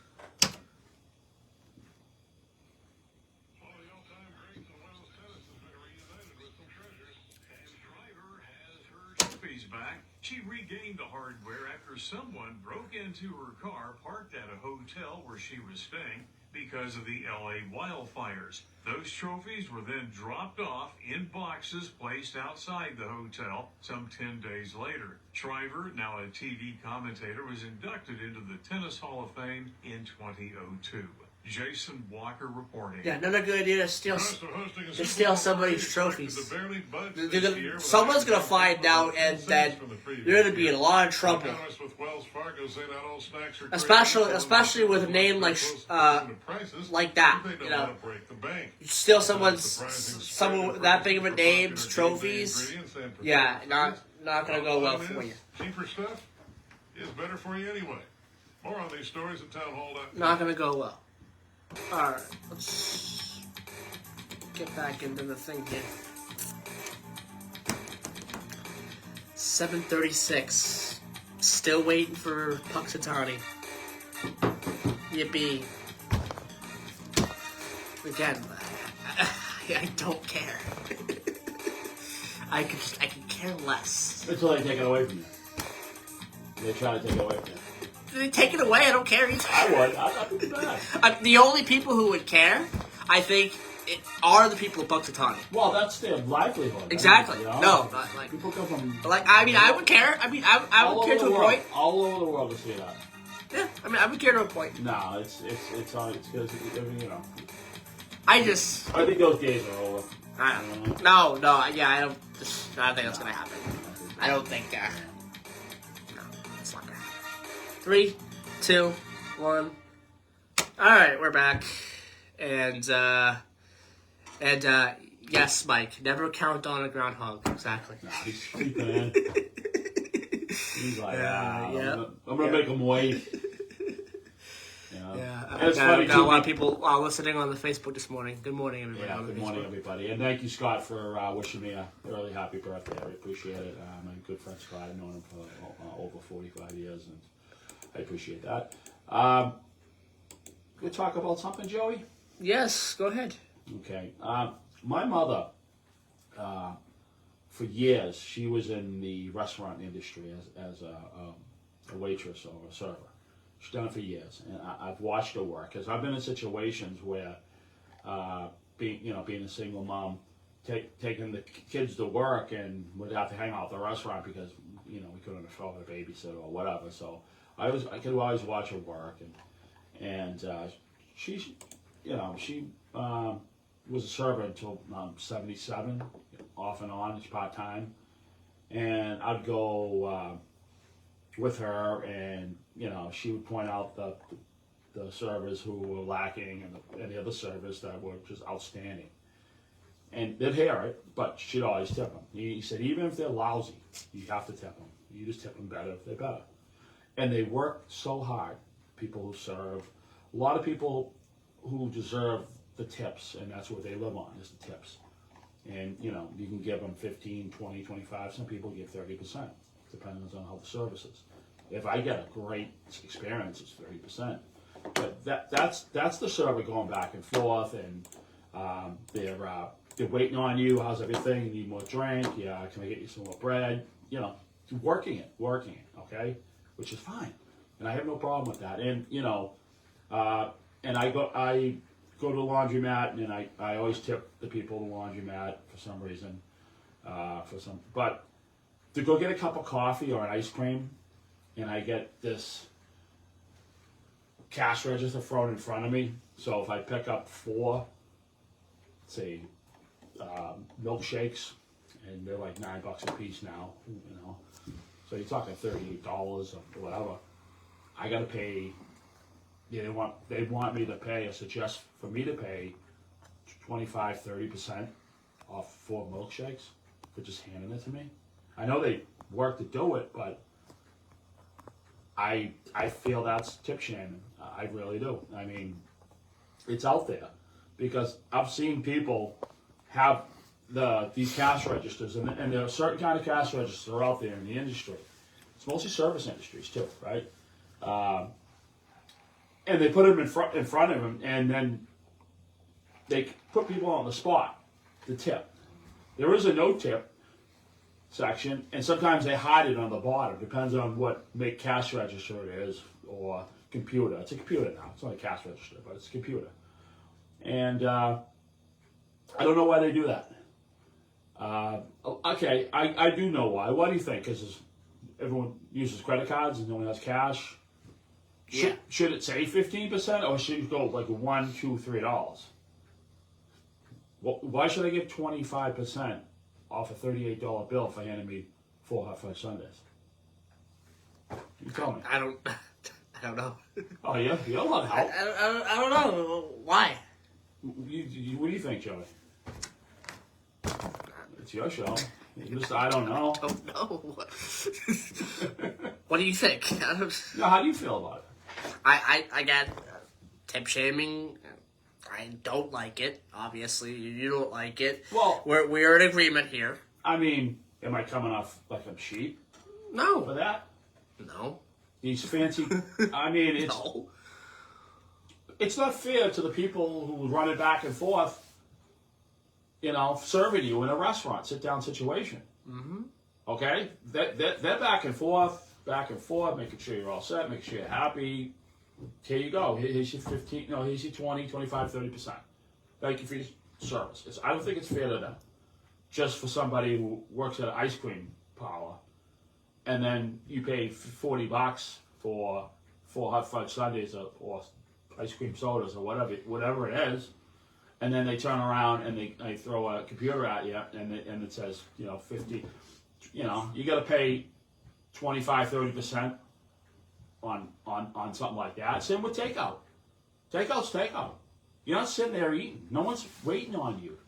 One of the all-time greats in Wales tennis has been reunited with some treasures. And Driver has her trophies back. She regained the hardware after someone broke into her car parked at a hotel where she was staying because of the LA wildfires. Those trophies were then dropped off in boxes placed outside the hotel some 10 days later. Shriver, now a TV commentator, was inducted into the Tennis Hall of Fame in 2002. Jason Walker reporting. Yeah, another good idea to steal somebody's trophies. Someone's gonna find out, and then you're gonna be in a lot of trouble. Especially with a name like that. You know, you steal someone that big of a name's trophies. Yeah, not gonna go well for you. Cheaper stuff is better for you anyway. More on these stories at townhall.com. Not gonna go well. Alright, let's get back into the thing here. 7:36. Still waiting for Puxatani. Yippee. Again, I don't care. I could care less. Until they take it away from you. They try to take it away from you. They take it away, I don't care either. I would. I'm not doing that. The only people who would care, I think, are the people of Puxatani. Well, that's their livelihood. Exactly. I mean, you know? No, not like people come from. I would care. I would care to a point. All over the world to see that. Yeah, I would care to a point. No, it's because you know. I think those days are over. No, yeah, I don't think that's gonna happen. I don't think. No, it's not gonna happen. 3, 2, 1. All right, we're back, and yes, Mike, never count on a groundhog. Exactly. Nah, he's sleeping. He's like, yeah. I'm gonna make him wait. Yeah, it's funny we got a lot of people listening on the Facebook this morning. Good morning, everybody. Yeah, good morning, everybody. And thank you, Scott, for wishing me a really happy birthday. I appreciate it. My good friend Scott, I've known him for over 45 years, and I appreciate that. We'll talk about something, Joey? Yes, go ahead. Okay. My mother, for years, she was in the restaurant industry as a waitress or a server. She's done it for years, and I've watched her work because I've been in situations where, being a single mom, taking the kids to work and would have to hang out at the restaurant because we couldn't afford a babysitter or whatever. So I could always watch her work, and she was a server until 77, off and on, it's part time, and I'd go with her, and she would point out the servers who were lacking and the other servers that were just outstanding. And they'd hear it, but she'd always tip them. He said, even if they're lousy, you have to tip them. You just tip them better if they're better. And they work so hard, people who serve. A lot of people who deserve the tips, and that's what they live on, is the tips. And, you know, you can give them 15, 20, 25. Some people give 30%, depending on how the service is. If I get a great experience, it's 30%. But that's the server going back and forth, and they're waiting on you. How's everything? You need more drink? Yeah, can I get you some more bread? You know, working it, okay? Which is fine. And I have no problem with that. And, you know, and I go to the laundromat, and I always tip the people at the laundromat for some reason. But to go get a cup of coffee or an ice cream, and I get this cash register thrown in front of me. So if I pick up 4, say, milkshakes, and they're like $9 a piece now, you know. So you're talking $38 or whatever. I gotta pay. They want me to pay, or suggest for me to pay 25, 30% off 4 milkshakes for just handing it to me. I know they work to do it, but I feel that's tip shaming. I really do. I mean, it's out there because I've seen people have these cash registers, and there are certain kind of cash registers that are out there in the industry. It's mostly service industries too, right? And they put them in front of them, and then they put people on the spot to tip. There is a no tip section, and sometimes they hide it on the bottom. Depends on what make cash register it is, or computer. It's a computer now. It's not a cash register, but it's a computer. And I don't know why they do that. Okay, I do know why. What do you think? Because everyone uses credit cards and no one has cash. Should it say 15%, or should it go like $1, $2, $3? Well, why should I give 25% off a $38 bill if I handed me 4 hot fudge sundaes? You tell me. I don't know. Oh yeah, you don't want help. I don't know why. What do you think, Joey? It's your show. I don't know. I don't know. What do you think? No, how do you feel about it? I got tip shaming. I don't like it. Obviously, you don't like it. Well, we're in agreement here. I mean, am I coming off like I'm cheap? No. For that? No. These fancy. I mean, it's no. It's not fair to the people who run it back and forth. You know, serving you in a restaurant, sit-down situation. Mm-hmm. Okay? They're back and forth, making sure you're all set, making sure you're happy. Here you go. Here's your 15, no, here's your 20, 25, 30%. Thank you for your service. I don't think it's fair to them. Just for somebody who works at an ice cream parlor, and then you pay $40 for 4 hot fudge sundaes or ice cream sodas or whatever it is. And then they turn around and they throw a computer at you, and it says, 50, you got to pay 25, 30% on something like that. Same with takeout. Takeout's takeout. You're not sitting there eating. No one's waiting on you.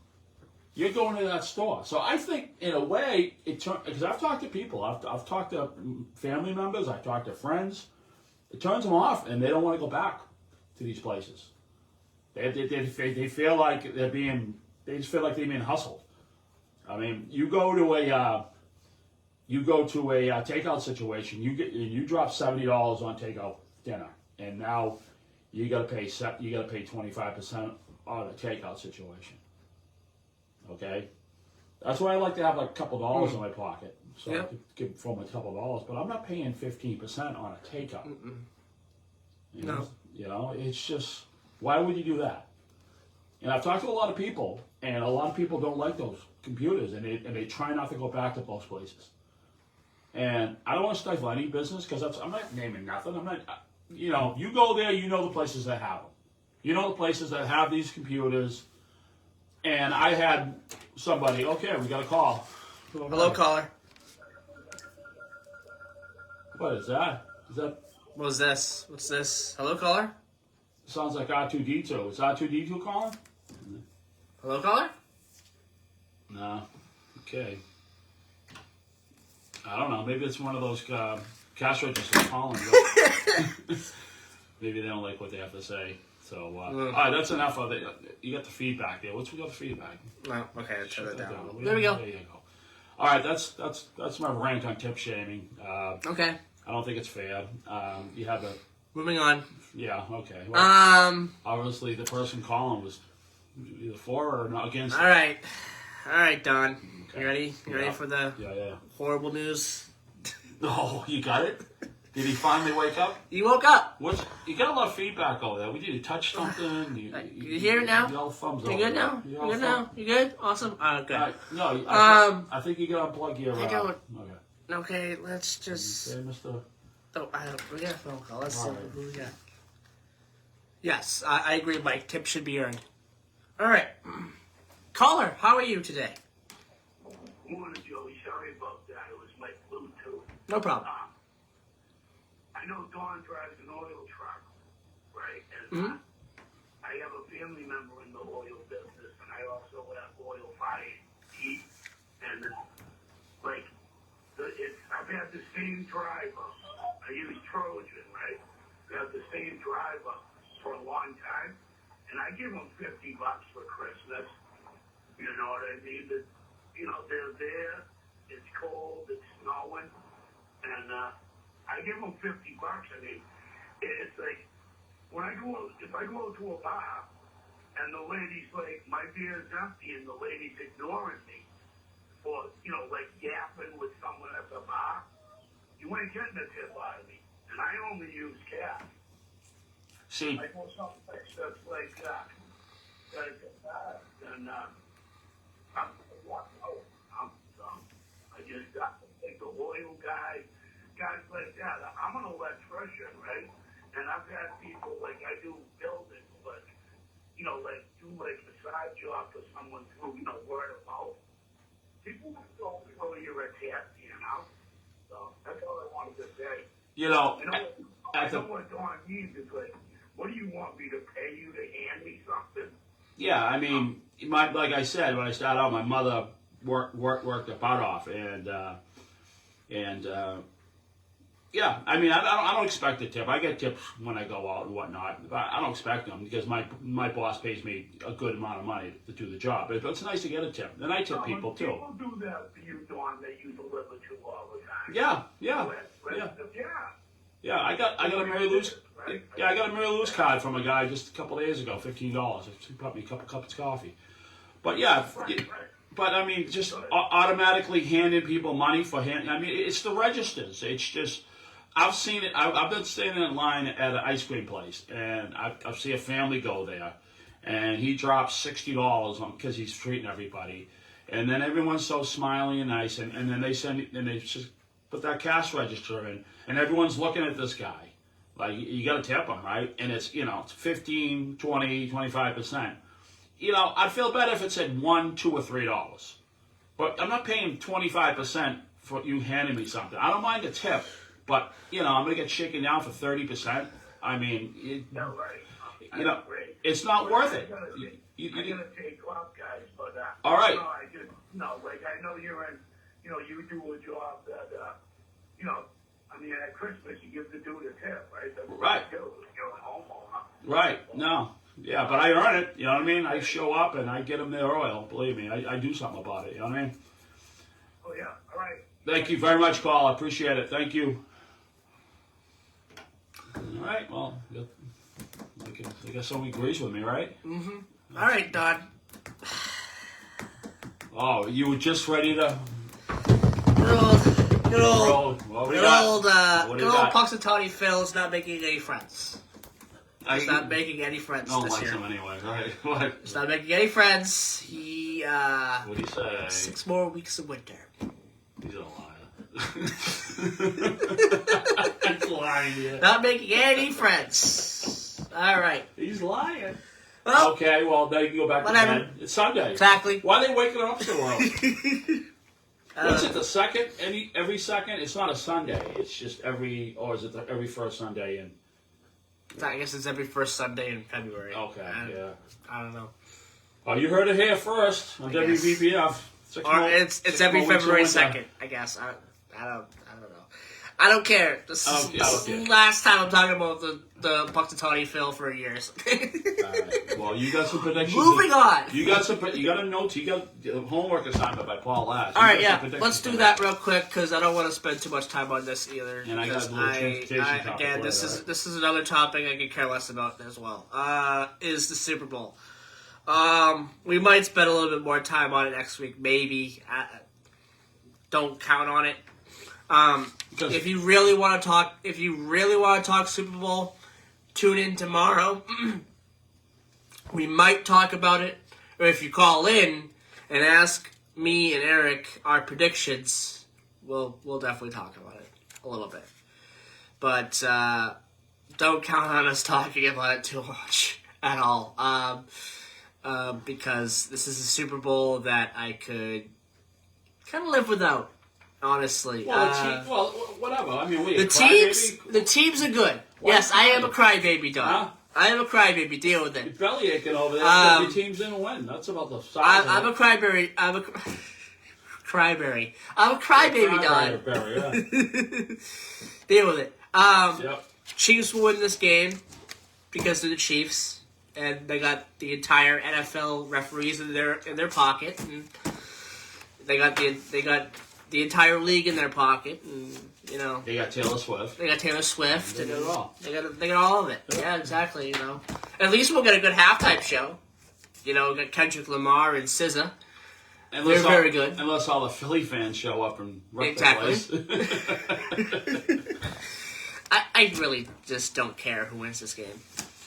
You're going to that store. So I think, in a way, because I've talked to people. I've talked to family members. I've talked to friends. It turns them off, and they don't want to go back to these places. They feel like they're being hustled. I mean, you go to a takeout situation. You drop $70 on takeout dinner, and now you got to pay 25% on a takeout situation. Okay, that's why I like to have like a couple dollars in my pocket, so I could give from a couple dollars. But I'm not paying 15% on a takeout. You know, it's just. Why would you do that? And I've talked to a lot of people, and a lot of people don't like those computers, and they try not to go back to those places. And I don't want to stifle any business because I'm not naming nothing. I'm not, you go there, you know the places that have them. You know the places that have these computers. And I had somebody, okay, we got a call. Hello, caller. What is that? What is this? What's this? Hello, caller? Sounds like R2D2. Is R2D2 calling? Hello, caller? No. Okay. I don't know. Maybe it's one of those cash registers calling. Maybe they don't like what they have to say. So, all right, that's enough of it. You got the feedback there. What's we got the feedback? No, okay, I'll turn that down. There There we go. There you go. All right, that's my rant on tip shaming. Okay. I don't think it's fair. You have a. Moving on. Yeah. Okay. Well, obviously, the person calling was either for or not against. All right, Don. Okay. You ready? You ready for the Yeah. horrible news? Oh, you got it. Did he finally wake up? He woke up. You got a lot of feedback over there. We need to touch something. You hear it now? You all thumbs You up. good now? You good now? You good? Awesome. Good. No. I think you got to unplug your. I don't. Okay. Okay, let's just. Okay, Mr. Oh, we got a phone call. Let's see All right. who we got. Yes, I agree, Mike. Tip should be earned. All right. Caller, how are you today? Morning, Joey. Sorry about that. It was my Bluetooth. No problem. I know Dawn drives an oil truck, right? And I have a family member in the oil business, and I also have oil-fired heat. And, I've had the same driver. I use Trojan, right? I have the same driver for a long time. And I give them $50 for Christmas. You know what I mean? They're there. It's cold. It's snowing. And I give them $50. I mean, it's like if I go to a bar and the lady's like, my beer's empty, and the lady's ignoring me, or yapping with someone at the bar, you ain't getting a tip out of me. And I only use cash. See. I go someplace that's like that. And I'm walking out. I just got like the oil guys like that. I'm an electrician, right? And I've had people I do buildings, but do a side job for someone through word of mouth. People don't know you're a tap, So that's all I wanted to say. I know what Dawn needs is what do you want me to pay you to hand me something? Yeah, I mean, like I said, when I started out, my mother worked her butt off, and yeah, I mean, I don't expect a tip. I get tips when I go out and whatnot, but I don't expect them because my boss pays me a good amount of money to do the job. But it's nice to get a tip. And I tip people too. People do that for you, Dawn, that you deliver to all the time. Yeah. I got a Mary Lou's. Yeah, I got a Mary Lou's card from a guy just a couple of days ago, $15. He bought me a couple cups of coffee. But yeah, but I mean, just automatically handing people money for hand. I mean, it's the registers. It's just. I've seen it. I've been standing in line at an ice cream place, and I see a family go there, and he drops $60 on because he's treating everybody, and then everyone's so smiley and nice, and then they just put that cash register in, and everyone's looking at this guy, like you got to tip him, right? And it's it's 15, 20, 25%. I'd feel better if it said $1, $2, or $3, but I'm not paying 25% for you handing me something. I don't mind a tip. But, I'm going to get shaken down for 30%. I mean, it's not worth it. I'm going to take off, guys, but all right. I know you're in, you do a job that, I mean, at Christmas you give the dude a tip, right? That's right. You're a homeowner. Right. No. Yeah, but I earn it. You know what I mean? I show up and I get them their oil. Believe me, I do something about it. You know what I mean? Oh, yeah. All right. Thank you very much, Paul. I appreciate it. Thank you. All right, well, I guess someone agrees with me, right? Mm-hmm. All right, Don. Oh, you were just ready to... Good old Puxatawny Phil is not making any friends. He's not making any friends this year. Him anyway, right? He's not making any friends. He, what do you say? 6 more weeks of winter. He's a liar. He's lying, yeah. Not making any friends. All right. He's lying. Well, okay, well, now you can go back to bed. It's Sunday. Exactly. Why are they waking up so early? What's it, the second? Every second? It's not a Sunday. It's just every first Sunday in... I guess it's every first Sunday in February. Okay, yeah. I don't know. Oh, you heard it here first on WVPF. It's every February 2nd, I guess. I don't know. I don't care. This is Okay, the last time I'm talking about the Punxsutawney Phil for years. Alright. Well, you got some predictions. Moving on. You got a note. You got a homework assignment by Paul Lash. All right, yeah. Let's do that real quick because I don't want to spend too much time on this either. And I got a little transportation topic again, for this you, is right? this is another topic I could care less about as well. Is the Super Bowl. We might spend a little bit more time on it next week, maybe. Don't count on it. If you really want to talk Super Bowl, tune in tomorrow. We might talk about it, or if you call in and ask me and Eric our predictions, we'll definitely talk about it a little bit. But don't count on us talking about it too much at all, because this is a Super Bowl that I could kind of live without. Honestly, Well, whatever. I mean, the teams are good. Yes, I am a crybaby, dog. Huh? I am a crybaby. Deal with it. You're belly aching over there. Every team's in a win. That's about the size. I'm a cryberry. I'm a cryberry. I'm a crybaby, dog. Yeah. Deal with it. Yep. Chiefs will win this game because they're the Chiefs, and they got the entire NFL referees in their pocket, and they got the entire league in their pocket, and They got Taylor Swift. They got Taylor Swift. They got it all. They got all of it. Yeah, exactly. At least we'll get a good halftime show. We got Kendrick Lamar and SZA. They're very good. Unless all the Philly fans show up and wreck Exactly. the place. I really just don't care who wins this game.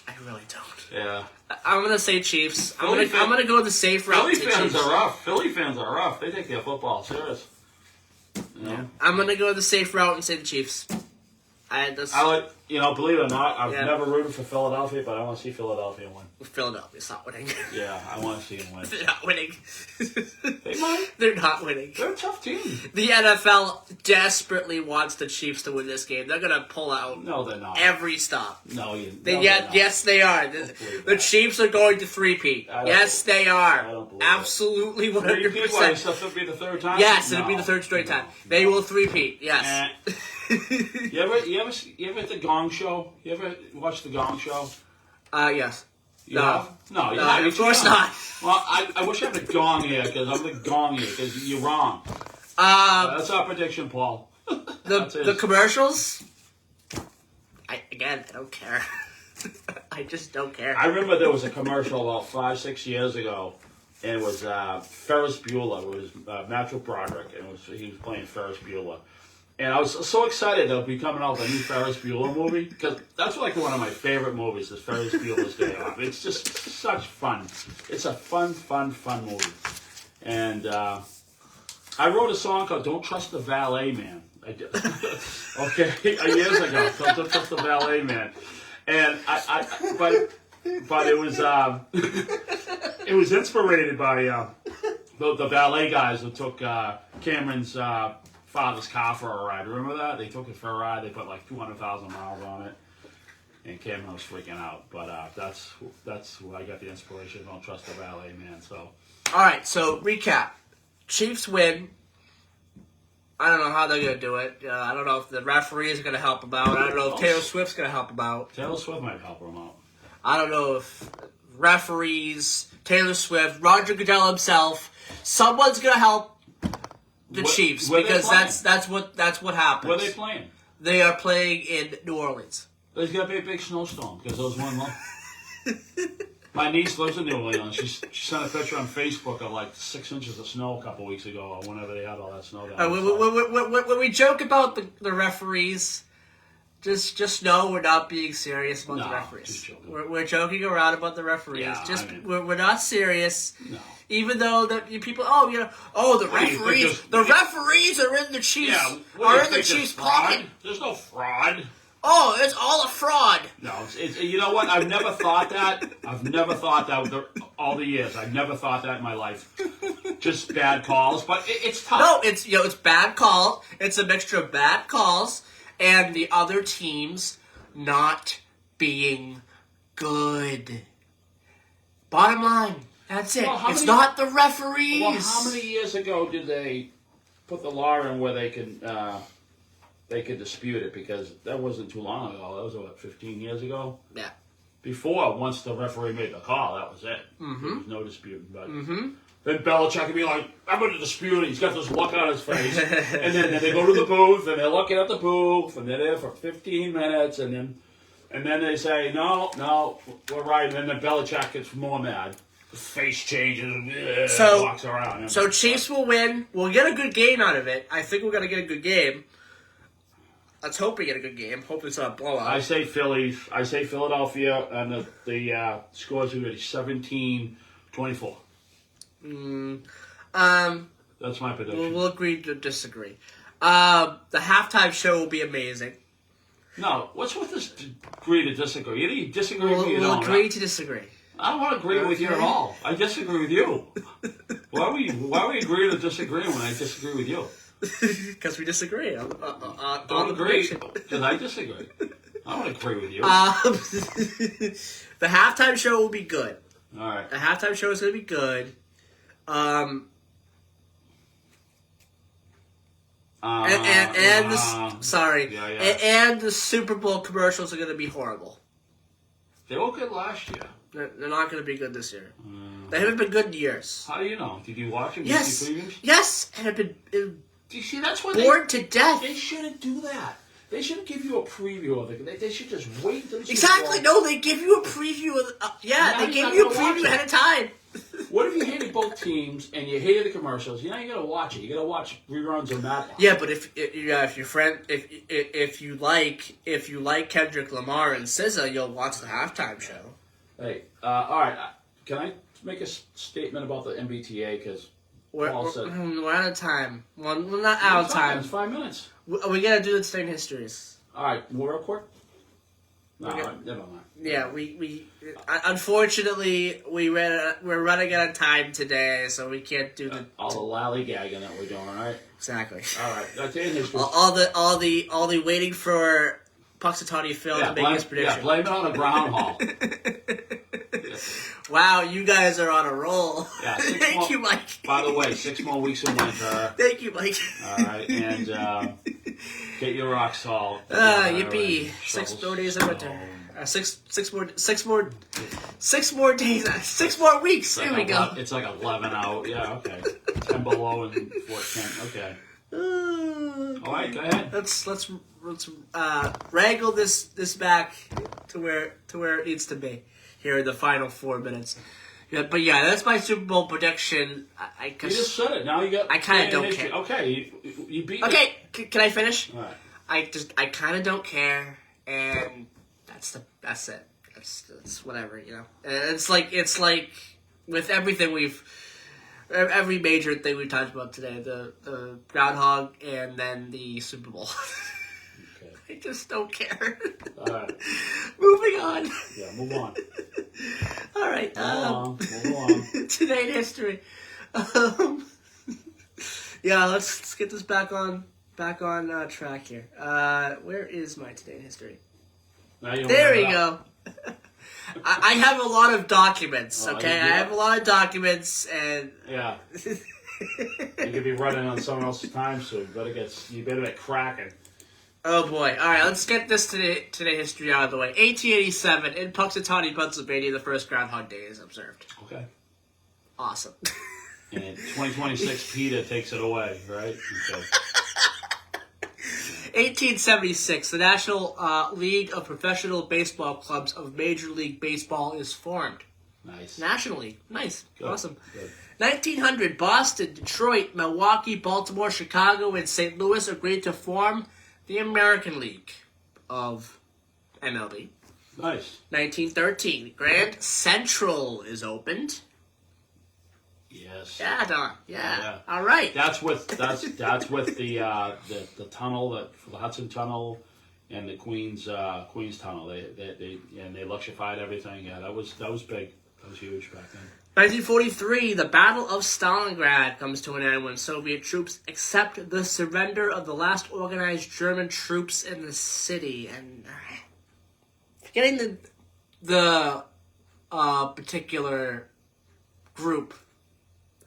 I really don't. Yeah. I'm gonna say Chiefs. I'm gonna go the safe route. Philly to fans Chiefs. are rough. Philly fans are rough. They take their football serious. Yeah. I'm gonna go the safe route and say the Chiefs. Believe it or not, I've Yeah. never rooted for Philadelphia, but I want to see Philadelphia win. Philadelphia's not winning. Yeah, I want to see them win. They're not winning. They might. They're not winning. They're a tough team. The NFL desperately wants the Chiefs to win this game. They're gonna pull out. No, they're not. Every stop. Yes, they are. The Chiefs are going to three-peat. Yes, they are. Absolutely, 100%. So it'll be the third time. Yes, it'll be the third straight time. They will three-peat. Yes. You ever at the Gong Show? You ever watch the Gong Show? Yes. You have? No, of course not. Well, I wish I had a gong here because I'm the gong here because you're wrong. That's our prediction, Paul. The commercials. I don't care. I just don't care. I remember there was a commercial about 5-6 years ago, and it was Ferris Bueller. It was Matthew Broderick, and he was playing Ferris Bueller. And I was so excited that it'll be coming out the new Ferris Bueller movie because that's like one of my favorite movies is Ferris Bueller's Day Off. It's just such fun. It's a fun movie. And I wrote a song called "Don't Trust the Valet Man." Okay, years ago, "Don't Trust the Valet Man," and but it was it was inspired by the valet guys that took Cameron's father's car for a ride. Remember that? They took it for a ride. They put like 200,000 miles on it, and Cameron was freaking out. But that's where I got the inspiration. Don't trust the valet man. So, all right. So recap: Chiefs win. I don't know how they're gonna do it. I don't know if the referees are gonna help them out. I don't know if Taylor Swift's gonna help them out. Taylor Swift might help them out. I don't know if referees, Taylor Swift, Roger Goodell himself, someone's gonna help the Chiefs because that's what happens. Where are they playing? They are playing in New Orleans. There's gonna be a big snowstorm because there was one month. My niece lives in New Orleans. She sent a picture on Facebook of like 6 inches of snow a couple weeks ago, or whenever they had all that snow down. When we joke about the referees, just know we're not being serious about the referees. We're joking around about the referees. Yeah, we're not serious. No. Even though people, the referees are in the Chiefs, are in the Chiefs' pocket. There's no fraud. Oh, it's all a fraud. No, it's you know what? I've never thought that. All the years. I've never thought that in my life. Just bad calls, but it's tough. No, it's bad calls. It's a mixture of bad calls and the other teams not being good. Bottom line, that's it. It's not the referees. Well, how many years ago did they put the law in where they can they could dispute it because that wasn't too long ago. That was, what, 15 years ago? Yeah. Before, once the referee made the call, that was it. Mm-hmm. There was no disputing. But then Belichick would be like, I'm going to dispute it. He's got this look on his face. And then they go to the booth, and they're looking at the booth, and they're there for 15 minutes, and then they say, no, we're right. And then Belichick gets more mad. His face changes and walks around. So Chiefs will win. We'll get a good game out of it. I think we're going to get a good game. Let's hope we get a good game. Hope it's not a blowout. I say Phillies. I say Philadelphia, and the scores are going to be 17-24. That's my prediction. We'll agree to disagree. The halftime show will be amazing. No, what's with this agree to disagree? Either you disagree with me or We'll not. agree to disagree. I don't want to agree with you at all. I disagree with you. Why are we agreeing to disagree when I disagree with you? Because we disagree. Don't agree, because I disagree. I don't agree with you. The halftime show will be good. All right. The halftime show is going to be good. And the Super Bowl commercials are going to be horrible. They were good last year. They're not going to be good this year. They haven't been good in years. How do you know? Did you watch them? Yes. Did you see previews? Yes, and I've been you see, that's what bored to death. They shouldn't do that. They shouldn't give you a preview of it. They should just wait until the Super Exactly. Bowl. No, they give you a preview of. Now they you're give not you a gonna watch preview it. ahead of time. What if you hated both teams and you hated the commercials? You're gonna watch it. You're gonna watch reruns of that. Yeah, but if you like Kendrick Lamar and SZA, you'll watch the halftime show. Hey, all right. Can I make a statement about the MBTA? Because We're out of time. Well, we're not out of time. It's 5 minutes. We gotta do the same histories. All right, more real quick. No, Okay. never mind. Yeah, we unfortunately we're running out of time today, so we can't do all the lollygagging that we're doing, right? Exactly. All right, that's it. History. All the waiting for Puxatawny Phil to make his prediction. Yeah, blame it on the groundhog. Wow, you guys are on a roll. Yeah, Thank you, Mike. By the way, 6 more weeks in winter. Thank you, Mike. All right, and get your rock salt. Yippee! 6 more days of winter. 6 more days. 6 more weeks. There we go. It's like 11 out. Yeah, okay. 10 below and 4:10. Okay. All right, go ahead. Let's wrangle this back to where it needs to be here in the final 4 minutes. Yeah, but yeah, that's my Super Bowl prediction. You just said it. Now you got. I kind of don't care. Okay, you beat. Okay, can I finish? All right. I kind of don't care, and that's it. That's whatever, you know. It's like with everything every major thing we talked about today, the groundhog and then the Super Bowl. Okay. I just don't care. All right. Moving on. Yeah, move on. All right. Move on. Today in history. Yeah, let's get this back on track here. Where is my today in history? There we go. I have a lot of documents, okay? I have a lot of documents, and... Yeah. You could be running on someone else's time, so you better get cracking. Oh, boy. All right, let's get this today history out of the way. 1887, in Puxatawny, Pennsylvania, the first Groundhog Day is observed. Okay. Awesome. And in 2026, PETA takes it away, right? Okay. 1876, the National League of Professional Baseball Clubs of Major League Baseball is formed. Nice. Nationally. Nice. Good. Awesome. Good. 1900, Boston, Detroit, Milwaukee, Baltimore, Chicago, and St. Louis agreed to form the American League of MLB. Nice. 1913, Grand Central is opened. Yes. Yeah, Don. Yeah. All right. That's with the tunnel for the Hudson Tunnel and the Queens Tunnel. They electrified everything. Yeah, that was big. That was huge back then. 1943, the Battle of Stalingrad comes to an end when Soviet troops accept the surrender of the last organized German troops in the city. And forgetting the particular group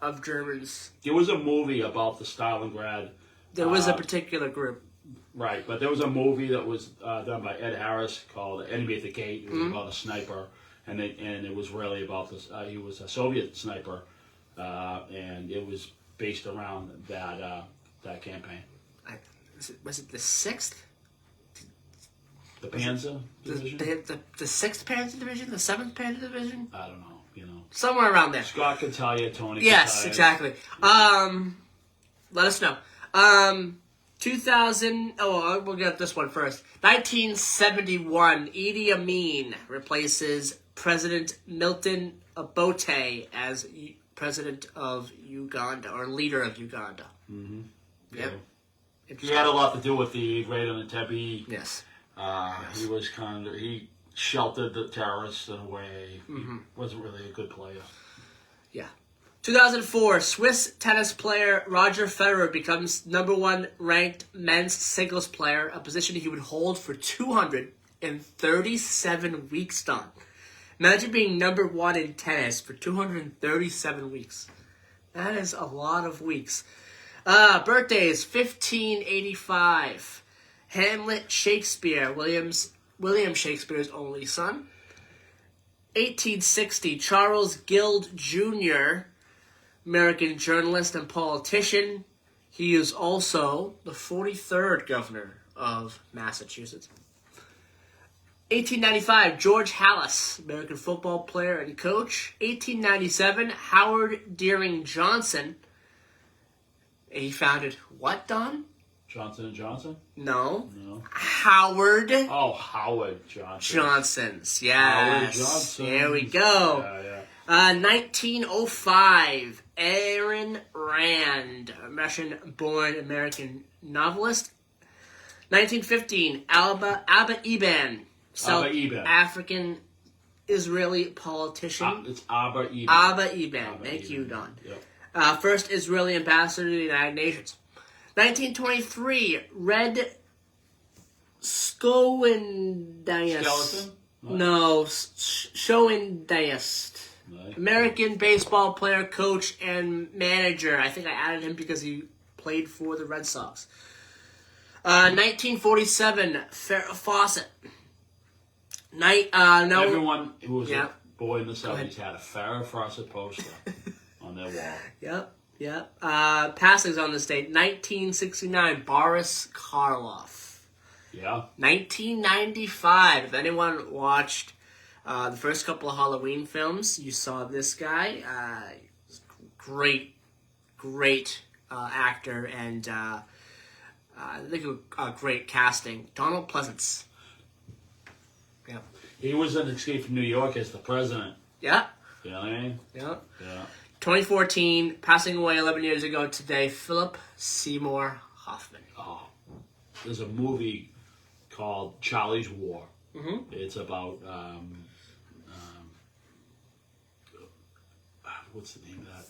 of Germans. There was a movie about the Stalingrad. There was a particular group. Right, but there was a movie that was done by Ed Harris called Enemy at the Gate. It was about a sniper, and it was really about this. He was a Soviet sniper, and it was based around that campaign. Was it the 6th? The Panzer Division? The 6th Panzer Division? The 7th Panzer Division? I don't know. Somewhere around there. Scott can tell you, Tony can Yes, tell you. exactly. Let us know. 2000. Oh, we'll get this one first. 1971. Idi Amin replaces President Milton Obote as president of Uganda, or leader of Uganda. Mm-hmm. Yep. He had a lot to do with the raid on Entebbe. Yes. He was he sheltered the terrorists in a way. Mm-hmm. He wasn't really a good player. Yeah. 2004, Swiss tennis player Roger Federer becomes #1 ranked men's singles player, a position he would hold for 237 weeks, Don. Imagine being #1 in tennis for 237 weeks. That is a lot of weeks. Birthdays, 1585. Hamlet Shakespeare, William Shakespeare's only son. 1860, Charles Guild Jr., American journalist and politician. He is also the 43rd governor of Massachusetts. 1895, George Halas, American football player and coach. 1897, Howard Deering Johnson. He founded what, Don? Johnson & Johnson? No. Howard. Oh, Howard Johnson. Johnson's, yes. Howard Johnson. There we go. Yeah. 1905, Aaron Rand, a Russian-born American novelist. 1915, Abba Eban, South African Israeli politician. It's Abba Eban. Abba Eban. Thank you, Don. Yep. First Israeli ambassador to the United Nations. 1923, Red Schoendienst. Skeleton? No, Schoendienst. American baseball player, coach, and manager. I think I added him because he played for the Red Sox. 1947, Farrah Fawcett. Everyone who was a boy in the 70s had a Farrah Fawcett poster on their wall. Yep. Passings on this date. 1969, Boris Karloff. Yeah. 1995, if anyone watched the first couple of Halloween films, you saw this guy. Great actor, and I think a great casting. Donald Pleasance. Yeah. He was in Escape from New York as the president. Yeah. You know what I mean? Yeah. 2014, passing away 11 years ago today, Philip Seymour Hoffman. Oh, there's a movie called Charlie's War. Mm-hmm. It's about what's the name of that?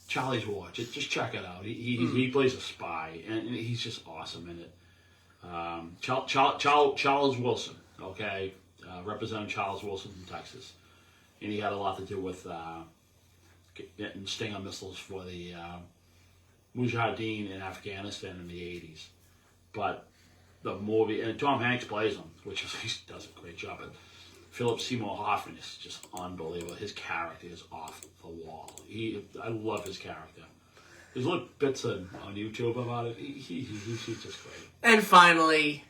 Charlie's War. Just check it out. He plays a spy, and he's just awesome in it. Charles Wilson, okay, Representative Charles Wilson from Texas, and he had a lot to do with getting Stinger missiles for the Mujahideen in Afghanistan in the 80s. But the movie, and Tom Hanks plays him, which is, he does a great job. But Philip Seymour Hoffman is just unbelievable. His character is off the wall. I love his character. There's little bits on YouTube about it. He's just great. And finally,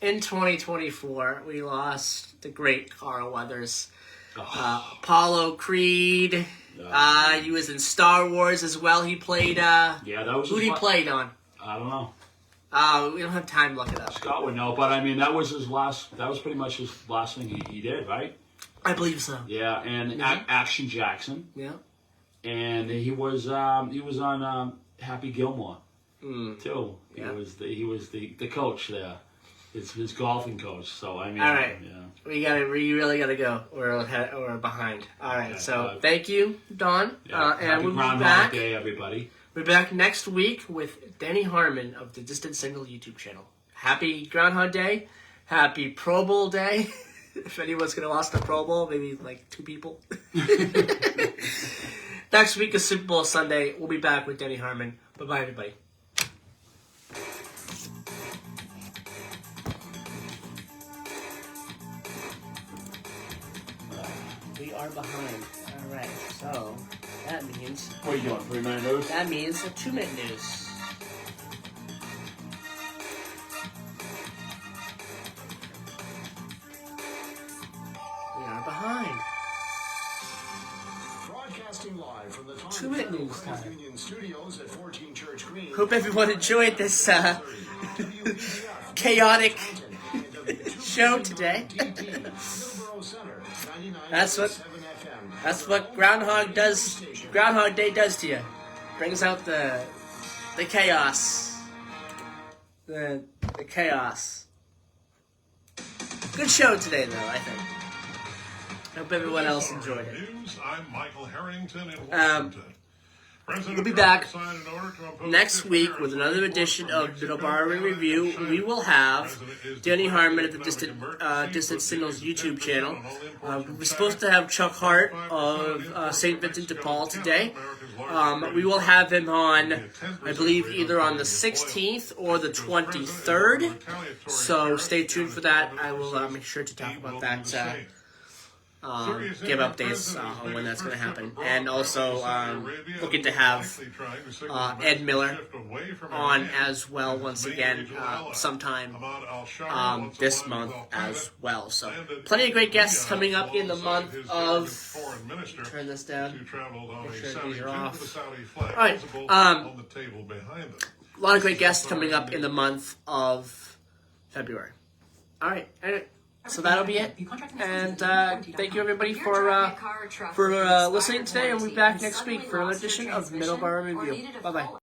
in 2024, we lost the great Carl Weathers. Apollo Creed. He was in Star Wars as well. He played. That was. Who did he play on? I don't know. We don't have time to look it up. Scott would know, but I mean, that was his last. That was pretty much his last thing he did, right? I believe so. Yeah, and Action Jackson. Yeah. And he was on Happy Gilmore too. Yeah. He was the coach there. His golfing coach. So I mean, all right, yeah. we really gotta go. We're behind. All right, okay, so thank you, Don. Yeah, and we'll be Groundhog back. Day, everybody. We'll be back next week with Danny Harmon of the Distant Signal YouTube channel. Happy Groundhog Day. Happy Pro Bowl Day. If anyone's gonna watch the Pro Bowl, maybe like 2 people. Next week is Super Bowl Sunday. We'll be back with Danny Harmon. Bye-bye, everybody. We are behind. Alright, so that means... What are you doing, 3-minute news? That means a 2-minute news. We are behind. Broadcasting live from the 2-minute news time. Union Studios at 14 Church Green. Hope everyone enjoyed this chaotic show today. That's what Groundhog Day does to you. Brings out the chaos. The chaos. Good show today, though, I think. Hope everyone else enjoyed it. I'm Michael Harrington in Washington. We'll be back next week with another edition of Middleboro in Review. We will have Danny Harmon at the Distant Signals YouTube channel. We're supposed to have Chuck Hart of St. Vincent de Paul today. We will have him on, I believe, either on the 16th or the 23rd. So stay tuned for that. I will make sure to talk about that. Give updates on when that's going to happen. And also looking to have Ed Miller on as well once again sometime this month as well. So plenty of great guests coming up in the month of... Turn this down. Make sure these are off. Alright. A lot of great guests coming up in the month of February. Alright. So that'll be it, and thank you everybody for listening today, and we'll be back next week for another edition of Middleboro Review. Bye-bye.